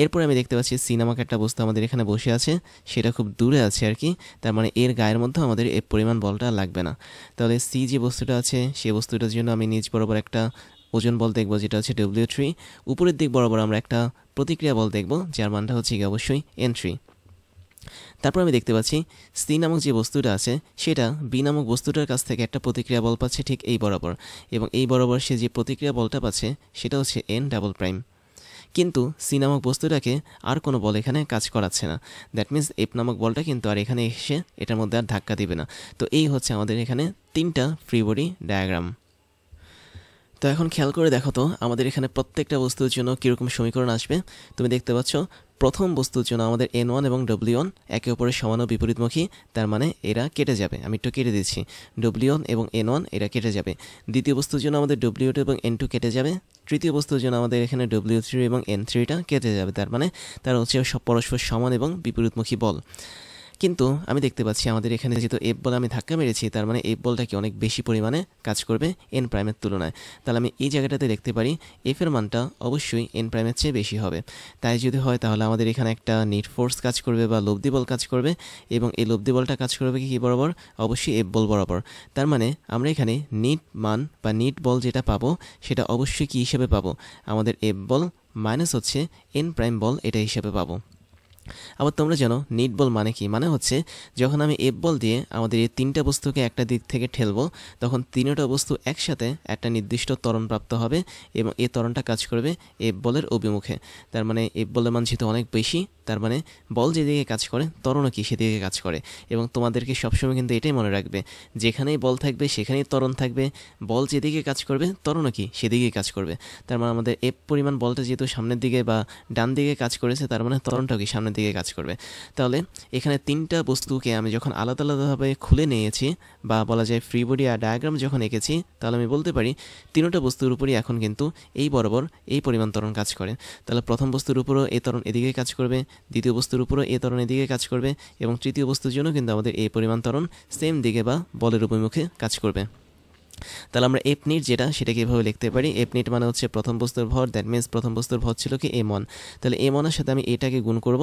[SPEAKER 1] এরপর আমি দেখতে পাচ্ছি সি নামক একটা বস্তু আমাদের এখানে বসে আছে, সেটা খুব দূরে আছে আর কি। তার মানে এর গায়ের মধ্যে আমাদের এর পরিমাণ বলটা লাগবে না। তাহলে সি যে বস্তুটা আছে সেই বস্তুটার জন্য আমি নিচ বরাবর একটা ওজন বল দেখব, যেটা হচ্ছে W3। উপরের দিক বরাবর আমরা একটা প্রতিক্রিয়া বল দেখব, যার মানটা হচ্ছে কি অবশ্যই N3। তারপর আমি দেখতে পাচ্ছি সি নামক যে বস্তুটা আছে সেটা বি নামক বস্তুটার কাছ থেকে একটা প্রতিক্রিয়া বল পাচ্ছে ঠিক এই বরাবর, এবং এই বরাবর সে যে প্রতিক্রিয়া বলটা পাচ্ছে সেটা হচ্ছে এন ডাবল প্রাইম। কিন্তু সি নামক বস্তুটাকে আর কোনো বল এখানে কাজ করাচ্ছে না, দ্যাট মিনস এফ নামক বলটা কিন্তু আর এখানে এসে এটার মধ্যে আর ধাক্কা দিবে না। তো এই হচ্ছে আমাদের এখানে তিনটা ফ্রি বডি ডায়াগ্রাম। তো এখন খেয়াল করে দেখো তো আমাদের এখানে প্রত্যেকটা বস্তুর জন্য কীরকম সমীকরণ আসবে। তুমি দেখতে পাচ্ছ প্রথম বস্তুর জন্য আমাদের N1 এবং W1 একে অপরের সমান ও বিপরীতমুখী, তার মানে এরা কেটে যাবে। আমি একটু কেটে দিচ্ছি, W1 এবং N1 এরা কেটে যাবে। দ্বিতীয় বস্তুর জন্য আমাদের W2 এবং N2 কেটে যাবে। তৃতীয় বস্তুর জন্য আমাদের এখানে W3 এবং N3টা কেটে যাবে, তার মানে তারা হচ্ছে সব পরস্পর সমান এবং বিপরীতমুখী বল। কিন্তু আমি দেখতে পাচ্ছি আমাদের এখানে যেহেতু এফ বলে আমি ধাক্কা মেরেছি, তার মানে এফ বলটা কি অনেক বেশি পরিমাণে কাজ করবে এন প্রাইমের তুলনায়। তাহলে আমি এই জায়গাটাতে দেখতে পারি এফের মানটা অবশ্যই এন প্রাইমের চেয়ে বেশি হবে। তাই যদি হয় তাহলে আমাদের এখানে একটা নিট ফোর্স কাজ করবে বা লব্ধি বল কাজ করবে, এবং এই লব্ধি বলটা কাজ করবে কি বরাবর? অবশ্যই এফ বল বরাবর। তার মানে আমরা এখানে নিট মান বা নিট বল যেটা পাবো সেটা অবশ্যই কি হিসেবে পাবো? আমাদের এফ বল মাইনাস হচ্ছে এন প্রাইম বল, এটা হিসেবে পাবো। আবার তোমরা জানো নিট বল মানে কি? মানে হচ্ছে যখন আমি এফ বল দিয়ে আমাদের এই তিনটা বস্তুকে একটা দিক থেকে ঠেলবো, তখন তিনটা বস্তু একসাথে একটা নির্দিষ্ট ত্বরণ প্রাপ্ত হবে এবং এই ত্বরণটা কাজ করবে এফ বলের অভিমুখে। তার মানে এফ বলের মান যেহেতু অনেক বেশি, তার মানে বল যেদিকে কাজ করে ত্বরণও কি সেদিকে কাজ করে। এবং তোমাদেরকে সবসময় কিন্তু এটাই মনে রাখবে, যেখানেই বল থাকবে সেখানেই ত্বরণ থাকবে, বল যেদিকে কাজ করবে ত্বরণও কি সেদিকেই কাজ করবে। তার মানে আমাদের এফ পরিমাণ বলটা যেহেতু সামনের দিকে বা ডান দিকে কাজ করেছে, তার মানে ত্বরণটাও কি সামনের দিকে কাজ করবে। তাহলে এখানে তিনটা বস্তুকে আমি যখন আলাদা আলাদাভাবে খুলে নিয়েছি বা বলা যায় ফ্রি বডি ডায়াগ্রাম যখন এঁকেছি, তাহলে আমি বলতে পারি তিনটা বস্তুর উপরই এখন কিন্তু এই বরাবর এই পরিমাণ ত্বরণ কাজ করে। তাহলে প্রথম বস্তুর উপরও এই ত্বরণ এদিকে কাজ করবে, দ্বিতীয় বস্তুর উপরও এই ত্বরণ এদিকে কাজ করবে, এবং তৃতীয় বস্তুর জন্য কিন্তু আমাদের এই পরিমাণ ত্বরণ সেম দিকে বা বলের অভিমুখে কাজ করবে। তাহলে আমরা এফ নিট যেটা সেটাকে এভাবে লিখতে পারি, এফ নিট মানে হচ্ছে প্রথম বস্তুর ভর, দ্যাট মিনস প্রথম বস্তুর ভর ছিল কি m1। তাহলে m1 এর সাথে আমি এটাকে গুণ করব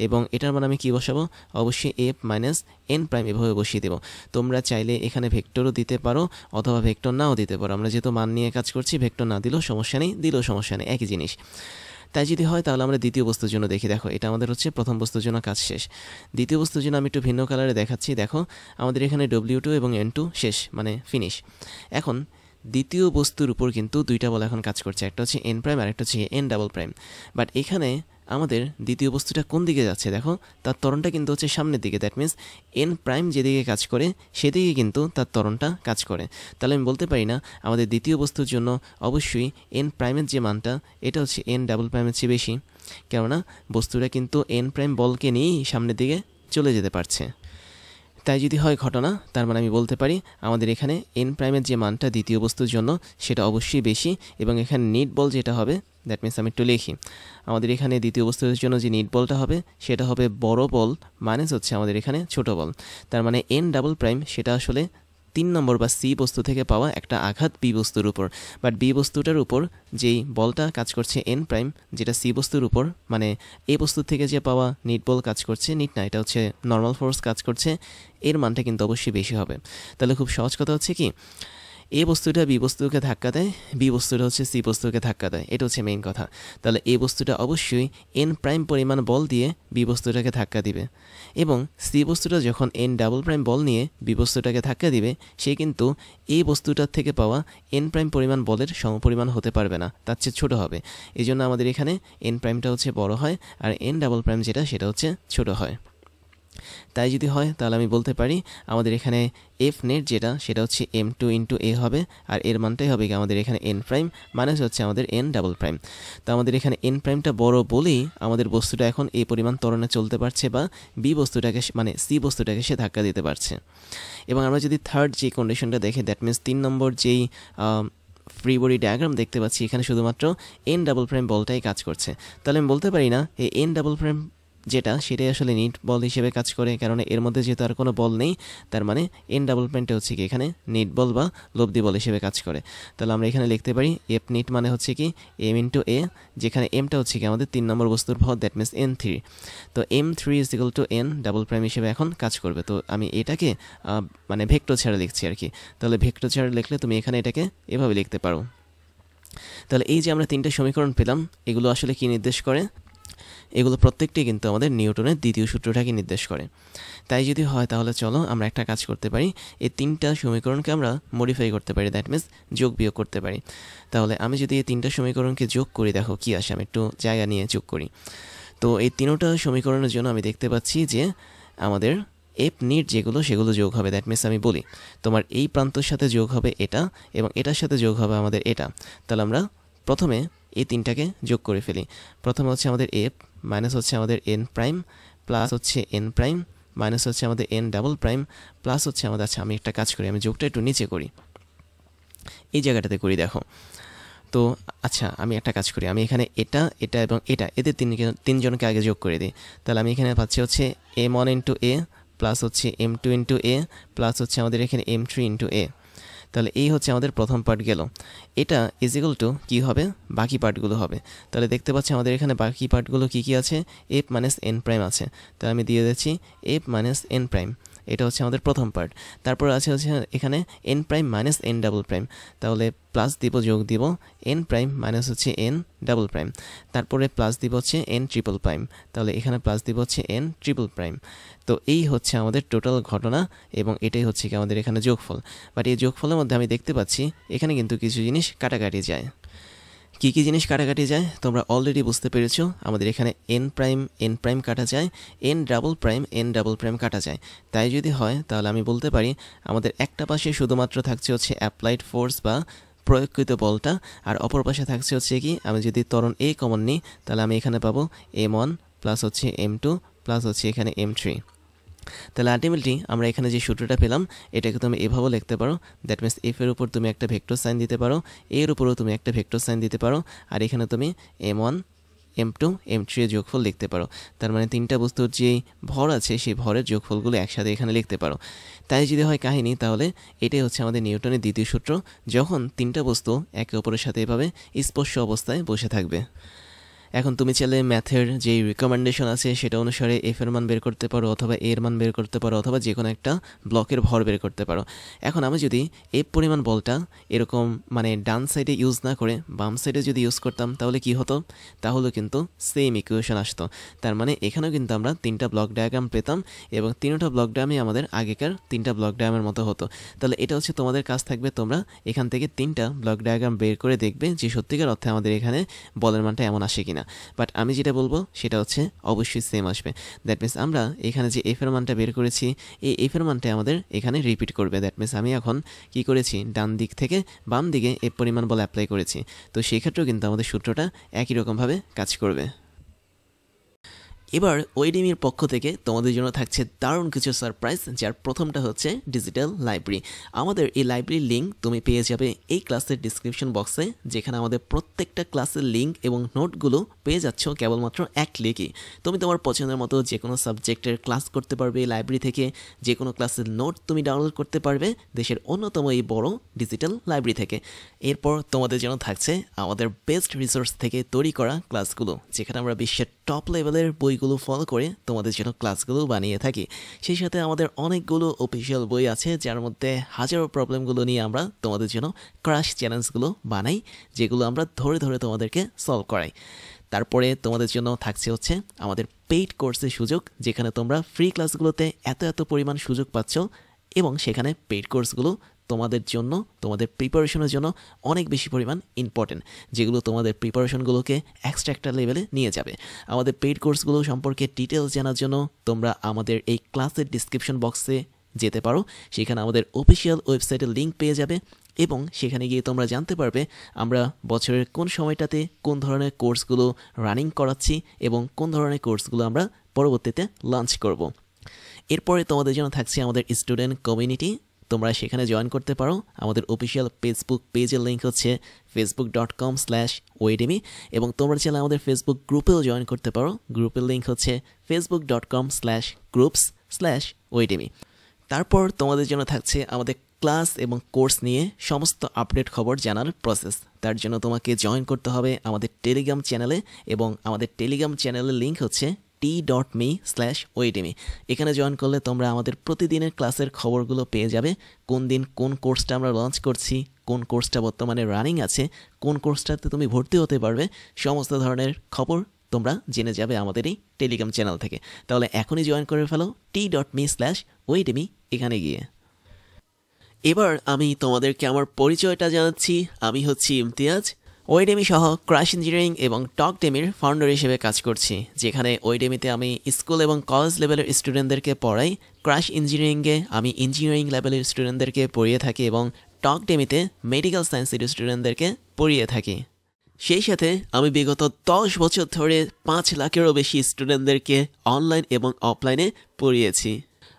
[SPEAKER 1] এবং এটার মানে আমি কি বসাবো? অবশ্যই এফ মাইনাস এন প্রাইম এভাবে বসিয়ে দেবো। তোমরা চাইলে এখানে ভেক্টরও দিতে পারো অথবা ভেক্টর নাও দিতে পারো। আমরা যেহেতু মান নিয়ে কাজ করছি, ভেক্টর না দিলেও সমস্যা নেই, দিলেও সমস্যা নেই, একই জিনিস। তাই যদি হয় তাহলে আমরা দ্বিতীয় বস্তুর জন্য দেখি। দেখো এটা আমাদের হচ্ছে প্রথম বস্তুর জন্য কাজ শেষ। দ্বিতীয় বস্তুর জন্য আমি একটু ভিন্ন কালারে দেখাচ্ছি। দেখো আমাদের এখানে W2 এবং N2 শেষ, মানে ফিনিশ। এখন দ্বিতীয় বস্তুর উপর কিন্তু দুইটা বল এখন কাজ করছে, একটা হচ্ছে এন প্রাইম আর একটা হচ্ছে এন ডাবল প্রাইম। বাট এখানে আমাদের দ্বিতীয় বস্তুটা কোন দিকে যাচ্ছে? দেখো তার ত্বরণটা কিন্তু হচ্ছে সামনের দিকে, দ্যাট মিনস এন প্রাইম যেদিকে কাজ করে সেদিকে কিন্তু তার ত্বরণটা কাজ করে। তাহলে আমি বলতে পারি না আমাদের দ্বিতীয় বস্তুর জন্য অবশ্যই এন প্রাইমের যে মানটা এটা হচ্ছে এন ডাবল প্রাইমের চেয়ে বেশি, কেননা বস্তুটা কিন্তু এন প্রাইম বলকে নিয়েই সামনের দিকে চলে যেতে পারছে। তাই যদি হয় ঘটনা, তার মানে আমি বলতে পারি আমাদের এখানে এন প্রাইমের যে মানটা দ্বিতীয় বস্তুর জন্য সেটা অবশ্যই বেশি, এবং এখানে নিট বল যেটা হবে, দ্যাট মিনস আমি একটু লিখি, আমাদের এখানে দ্বিতীয় বস্তুর জন্য যে নিট বলটা হবে সেটা হবে বড় বল মাইনাস হচ্ছে আমাদের এখানে ছোট বল। তার মানে এন ডাবল প্রাইম সেটা আসলে 3 নম্বর বা সি বস্তু থেকে পাওয়া একটা আঘাত বি বস্তুর উপর। বাট বি বস্তুটার উপর যেই বলটা কাজ করছে এন প্রাইম, যেটা সি বস্তুর উপর, মানে এ বস্তু থেকে যে পাওয়া নিট বল কাজ করছে, নিট না, এটা হচ্ছে নর্মাল ফোর্স কাজ করছে, এর মানটা কিন্তু অবশ্যই বেশি হবে। তাহলে খুব সহজ কথা হচ্ছে কি, এ বস্তুটা বি বস্তুকে ধাক্কা দেয়, বি বস্তুটা হচ্ছে সি বস্তুকে ধাক্কা দেয়, এটা হচ্ছে মেইন কথা। তাহলে এ বস্তুটা অবশ্যই এন প্রাইম পরিমাণ বল দিয়ে বি বস্তুটাকে ধাক্কা দিবে, এবং সি বস্তুটা যখন এন ডাবল প্রাইম বল নিয়ে বি বস্তুটাকে ধাক্কা দিবে, সে কিন্তু এই বস্তুটার থেকে পাওয়া এন প্রাইম পরিমাণ বলের সমপরিমাণ হতে পারবে না, তার চেয়ে ছোটো হবে। এই জন্য আমাদের এখানে এন প্রাইমটা হচ্ছে বড় হয় আর এন ডাবল প্রাইম যেটা সেটা হচ্ছে ছোটো হয়। তাই যদি হয় তাহলে আমি বলতে পারি আমাদের এখানে এফ নেট যেটা সেটা হচ্ছে m2 ইন্টু এ হবে, আর এর মানটাই হবে কি আমাদের এখানে এন প্রাইম মাইনাস হচ্ছে আমাদের এন ডাবল প্রাইম। তো আমাদের এখানে এন প্রাইমটা বড় বলেই আমাদের বস্তুটা এখন এই পরিমাণ ত্বরণে চলতে পারছে, বা বি বস্তুটাকে মানে সি বস্তুটাকে সে ধাক্কা দিতে পারছে। এবং আমরা যদি থার্ড যে কন্ডিশনটা দেখি, দ্যাট মিনস 3 নম্বর যেই ফ্রি বডি ডায়াগ্রাম দেখতে পাচ্ছি, এখানে শুধুমাত্র এন ডাবল প্রাইম বলটাই কাজ করছে। তাহলে আমি বলতে পারি না এই এন ডাবল প্রাইম যেটা সেটাই আসলে নিট বল হিসেবে কাজ করে, কারণ এর মধ্যে যেহেতু আর কোনো বল নেই, তার মানে এন ডাবল প্রাইমটা হচ্ছে কি এখানে নিট বল বা লব্ধি বল হিসেবে কাজ করে। তাহলে আমরা এখানে লিখতে পারি এফ নিট মানে হচ্ছে কি এম ইন্টু এ, যেখানে এমটা হচ্ছে কি আমাদের 3 নম্বর বস্তুর ভর, দ্যাট মিনস N3। তো M3 is equal two N double prime হিসেবে এখন কাজ করবে। তো আমি এটাকে মানে ভেক্টর ছাড়া লিখছি আর কি। তাহলে ভেক্টর ছাড়া লিখলে তুমি এখানে এটাকে এভাবে লিখতে পারো। তাহলে এই যে আমরা 3টে সমীকরণ পেলাম, এগুলো আসলে কি নির্দেশ করে? এগুলো প্রত্যেকটি কিন্তু আমাদের নিউটনের দ্বিতীয় সূত্রটাকে নির্দেশ করে। তাই যদি হয় তাহলে চলো আমরা একটা কাজ করতে পারি, এই 3টা সমীকরণকে আমরা মডিফাই করতে পারি, দ্যাট মিনস যোগ বিয়োগ করতে পারি। তাহলে আমি যদি এই 3টা সমীকরণকে যোগ করি, দেখো কি আসে, আমি একটু জায়গা নিয়ে যোগ করি। তো এই 3টা সমীকরণের জন্য আমি দেখতে পাচ্ছি যে আমাদের এফ নিট যেগুলো সেগুলো যোগ হবে, দ্যাট মিনস আমি বলি তোমার এই প্রান্তর সাথে যোগ হবে এটা, এবং এটার সাথে যোগ হবে আমাদের এটা। তাহলে আমরা প্রথমে এই 3টাকে যোগ করে ফেলি। প্রথমে হচ্ছে আমাদের এফ মাইনাস হচ্ছে আমাদের এন প্রাইম প্লাস হচ্ছে এন প্রাইম মাইনাস হচ্ছে আমাদের এন ডাবল প্রাইম প্লাস হচ্ছে আমাদের, আচ্ছা আমি একটা কাজ করি, আমি যোগটা একটু নিচে করি, এই জায়গাটাতে করি। দেখো তো আচ্ছা আমি একটা কাজ করি, আমি এখানে এটা এবং এটা এদের তিনজনকে আগে যোগ করে দিই। তাহলে আমি এখানে পাচ্ছি হচ্ছে m1 ইন্টু এ প্লাস হচ্ছে M2 ইন্টু এ প্লাস হচ্ছে আমাদের এখানে M3 ইন্টু এ। তাহলে এই হচ্ছে আমাদের প্রথম পার্ট গেল। এটা ইজ ইকুয়াল টু কী হবে, বাকি পার্টগুলো হবে। তাহলে দেখতে পাচ্ছি আমাদের এখানে বাকি পার্টগুলো কী কী আছে, এফ মাইনাস এন প্রাইম আছে। তাহলে আমি দিয়ে দিচ্ছি এফ মাইনাস এন প্রাইম, এটা হচ্ছে আমাদের প্রথম পার্ট। তারপর আছে হচ্ছে এখানে N prime minus N double prime, তাহলে প্লাস দিব যোগ দিব এন প্রাইম মাইনাস হচ্ছে এন ডাবল প্রাইম, তারপরে প্লাস দিব হচ্ছে এন ট্রিপল প্রাইম, তাহলে এখানে প্লাস দিব হচ্ছে এন ট্রিপল প্রাইম। তো এই হচ্ছে আমাদের টোটাল ঘটনা এবং এটাই হচ্ছে কি আমাদের এখানে যোগফল। বাট এই যোগফলের মধ্যে আমি দেখতে পাচ্ছি এখানে কিন্তু কিছু জিনিস কাটাকাটি যায়। কী কী জিনিস কাটাকাটি যায় তোমরা অলরেডি বুঝতে পেরেছো। আমাদের এখানে এন প্রাইম কাটা যায়, এন ডাবল প্রাইম কাটা যায়। তাই যদি হয় তাহলে আমি বলতে পারি আমাদের একটা পাশে শুধুমাত্র থাকছে হচ্ছে অ্যাপ্লাইড ফোর্স বা প্রয়োগকৃত বলটা, আর অপর পাশে থাকছে হচ্ছে কি, আমি যদি ত্বরণ এ কমন নিই তাহলে আমি এখানে পাবো M1 প্লাস হচ্ছে M2 প্লাস হচ্ছে এখানে M3। তাহলে আলটিমেটলি আমরা এখানে যে সূত্রটা পেলাম এটাকে তুমি এভাবেও লিখতে পারো, দ্যাট মিনস এফ এর উপর তুমি একটা ভেক্টর সাইন দিতে পারো, এর উপরও তুমি একটা ভেক্টর সাইন দিতে পারো, আর এখানে তুমি M1 M2 M3 এর যোগফল লিখতে পারো। তার মানে তিনটা বস্তুর যে ভর আছে সেই ভরের যোগফলগুলো একসাথে এখানে লিখতে পারো। তাই যদি হয় কাহিনী, তাহলে এটাই হচ্ছে আমাদের নিউটনের দ্বিতীয় সূত্র, যখন তিনটা বস্তু একে অপরের সাথে এভাবে স্পর্শ অবস্থায় বসে থাকবে। এখন তুমি চাইলে ম্যাথের যে রিকমেন্ডেশন আছে সেটা অনুসারে এফ এর মান বের করতে পারো, অথবা এর মান বের করতে পারো, অথবা যে কোনো একটা ব্লকের ভর বের করতে পারো। এখন আমি যদি এফ পরিমাণ বলটা এরকম মানে ডান সাইডে ইউজ না করে বাম সাইডে যদি ইউজ করতাম তাহলে কি হতো, তাহলে কিন্তু সেম ইকুয়েশন আসতো। তার মানে এখানেও কিন্তু আমরা তিনটা ব্লক ডায়াগ্রাম পেতাম এবং তিনটা ব্লক ডায়াগ্রামই আমাদের আগেকার তিনটা ব্লক ডায়াগ্রামের মতো হতো। তাহলে এটা হচ্ছে তোমাদের কাজ থাকবে, তোমরা এখান থেকে তিনটা ব্লক ডায়াগ্রাম বের করে দেখবে যে সত্যিকার অর্থে আমাদের এখানে বলের মানটা এমন আসে কিনা। বাট আমি যেটা বলবো সেটা হচ্ছে অবশ্যই সেম আসবে। দ্যাট মিনস আমরা এখানে যে এফ এর মানটা বের করেছি এই এফ এর মানটা আমাদের এখানে রিপিট করবে। দ্যাট মিনস আমি এখন কি করেছি, ডান দিক থেকে বাম দিকে এফ পরিমাণ বল অ্যাপ্লাই করেছি, তো সেই ক্ষেত্রেও কিন্তু আমাদের সূত্রটা একই রকমভাবে কাজ করবে। এবার ওয়েডিমির পক্ষ থেকে তোমাদের জন্য থাকছে দারুণ কিছু সারপ্রাইজ, যার প্রথমটা হচ্ছে ডিজিটাল লাইব্রেরি। আমাদের এই লাইব্রেরির লিঙ্ক তুমি পেয়ে যাবে এই ক্লাসের ডিসক্রিপশন বক্সে, যেখানে আমাদের প্রত্যেকটা ক্লাসের লিঙ্ক এবং নোটগুলো পেয়ে যাচ্ছ কেবলমাত্র এক ক্লিকই। তুমি তোমার পছন্দের মতো যে কোনো সাবজেক্টের ক্লাস করতে পারবে এই লাইব্রেরি থেকে, যে কোনো ক্লাসের নোট তুমি ডাউনলোড করতে পারবে দেশের অন্যতম এই বড় ডিজিটাল লাইব্রেরি থেকে। এরপর তোমাদের জন্য থাকছে আমাদের বেস্ট রিসোর্স থেকে তৈরি করা ক্লাসগুলো, যেখানে আমরা বিশ্বের টপ লেভেলের বইগুলো ফলো করে তোমাদের জন্য ক্লাসগুলো বানিয়ে থাকি। সেই সাথে আমাদের অনেকগুলো অফিসিয়াল বই আছে, যার মধ্যে হাজারো প্রবলেমগুলো নিয়ে আমরা তোমাদের জন্য ক্রাশ চ্যালেঞ্জগুলো বানাই, যেগুলো আমরা ধরে ধরে তোমাদেরকে সলভ করাই। তারপরে তোমাদের জন্য থাকছে হচ্ছে আমাদের পেইড কোর্সের সুযোগ, যেখানে তোমরা ফ্রি ক্লাসগুলোতে এত পরিমাণ সুযোগ পাচ্ছ এবং সেখানে পেইড কোর্সগুলো তোমাদের জন্য, তোমাদের প্রিপারেশনের জন্য অনেক বেশি পরিমাণ ইম্পর্টেন্ট, যেগুলো তোমাদের প্রিপারেশনগুলোকে এক্সট্রা একটা লেভেলে নিয়ে যাবে। আমাদের পেইড কোর্সগুলো সম্পর্কে ডিটেলস জানার জন্য তোমরা আমাদের এই ক্লাসের ডিসক্রিপশন বক্সে যেতে পারো, সেখানে আমাদের অফিসিয়াল ওয়েবসাইটের লিঙ্ক পেয়ে যাবে এবং সেখানে গিয়ে তোমরা জানতে পারবে আমরা বছরের কোন সময়টাতে কোন ধরনের কোর্সগুলো রানিং করাচ্ছি এবং কোন ধরনের কোর্সগুলো আমরা পরবর্তীতে লঞ্চ করব। এরপরে তোমাদের জন্য থাকছে আমাদের স্টুডেন্ট কমিউনিটি, তোমরা সেখানে জয়েন করতে পারো। আমাদের অফিসিয়াল ফেসবুক পেজের লিঙ্ক হচ্ছে facebook.com/oedemy এবং তোমরা চাইলে আমাদের ফেসবুক গ্রুপেও জয়েন করতে পারো। গ্রুপের লিঙ্ক হচ্ছে facebook.com/groups/oedemy। তারপর তোমাদের জন্য থাকছে আমাদের ক্লাস এবং কোর্স নিয়ে সমস্ত আপডেট খবর জানার প্রসেস। তার জন্য তোমাকে জয়েন করতে হবে আমাদের টেলিগ্রাম চ্যানেলে এবং আমাদের টেলিগ্রাম চ্যানেলের লিঙ্ক হচ্ছে t.me/oedemy। এখানে জয়েন করলে তোমরা আমাদের প্রতিদিনের ক্লাসের খবরগুলো পেয়ে যাবে, কোন দিন কোন কোর্সটা আমরা লঞ্চ করছি, কোন কোর্সটা বর্তমানে রানিং আছে, কোন কোর্সটাতে তুমি ভর্তি হতে পারবে, সমস্ত ধরনের খবর তোমরা জেনে যাবে আমাদের এই টেলিগ্রাম চ্যানেল থেকে। তাহলে এখনই জয়েন করে ফেলো t.me/oedemy এখানে গিয়ে। এবার আমি তোমাদেরকে আমার পরিচয়টা জানাচ্ছি। আমি হচ্ছি ইমতিয়াজ, ওয়েডেমি সহ ক্রাশ ইঞ্জিনিয়ারিং এবং টকডেমির ফাউন্ডার হিসেবে কাজ করছি, যেখানে ওয়েডেমিতে আমি স্কুল এবং কলেজ লেভেলের স্টুডেন্টদেরকে পড়াই, ক্রাশ ইঞ্জিনিয়ারিংয়ে আমি ইঞ্জিনিয়ারিং লেভেলের স্টুডেন্টদেরকে পড়িয়ে থাকি এবং টকডেমিতে মেডিকেল সায়েন্সের স্টুডেন্টদেরকে পড়িয়ে থাকি। সেই সাথে আমি বিগত 10 বছর ধরে 5 লাখেরও বেশি স্টুডেন্টদেরকে অনলাইন এবং অফলাইনে পড়িয়েছি।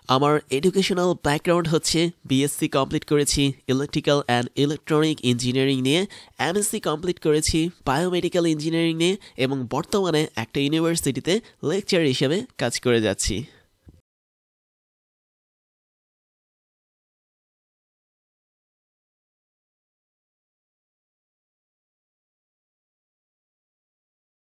[SPEAKER 1] আমার এডুকেশনাল ব্যাকগ্রাউন্ড হচ্ছে বিএসসি কমপ্লিট করেছি ইলেকট্রিক্যাল অ্যান্ড ইলেকট্রনিক ইঞ্জিনিয়ারিং নিয়ে, এমএসসি কমপ্লিট করেছি বায়োমেডিক্যাল ইঞ্জিনিয়ারিং নিয়ে এবং বর্তমানে একটা ইউনিভার্সিটিতে লেকচার হিসেবে কাজ করে যাচ্ছি।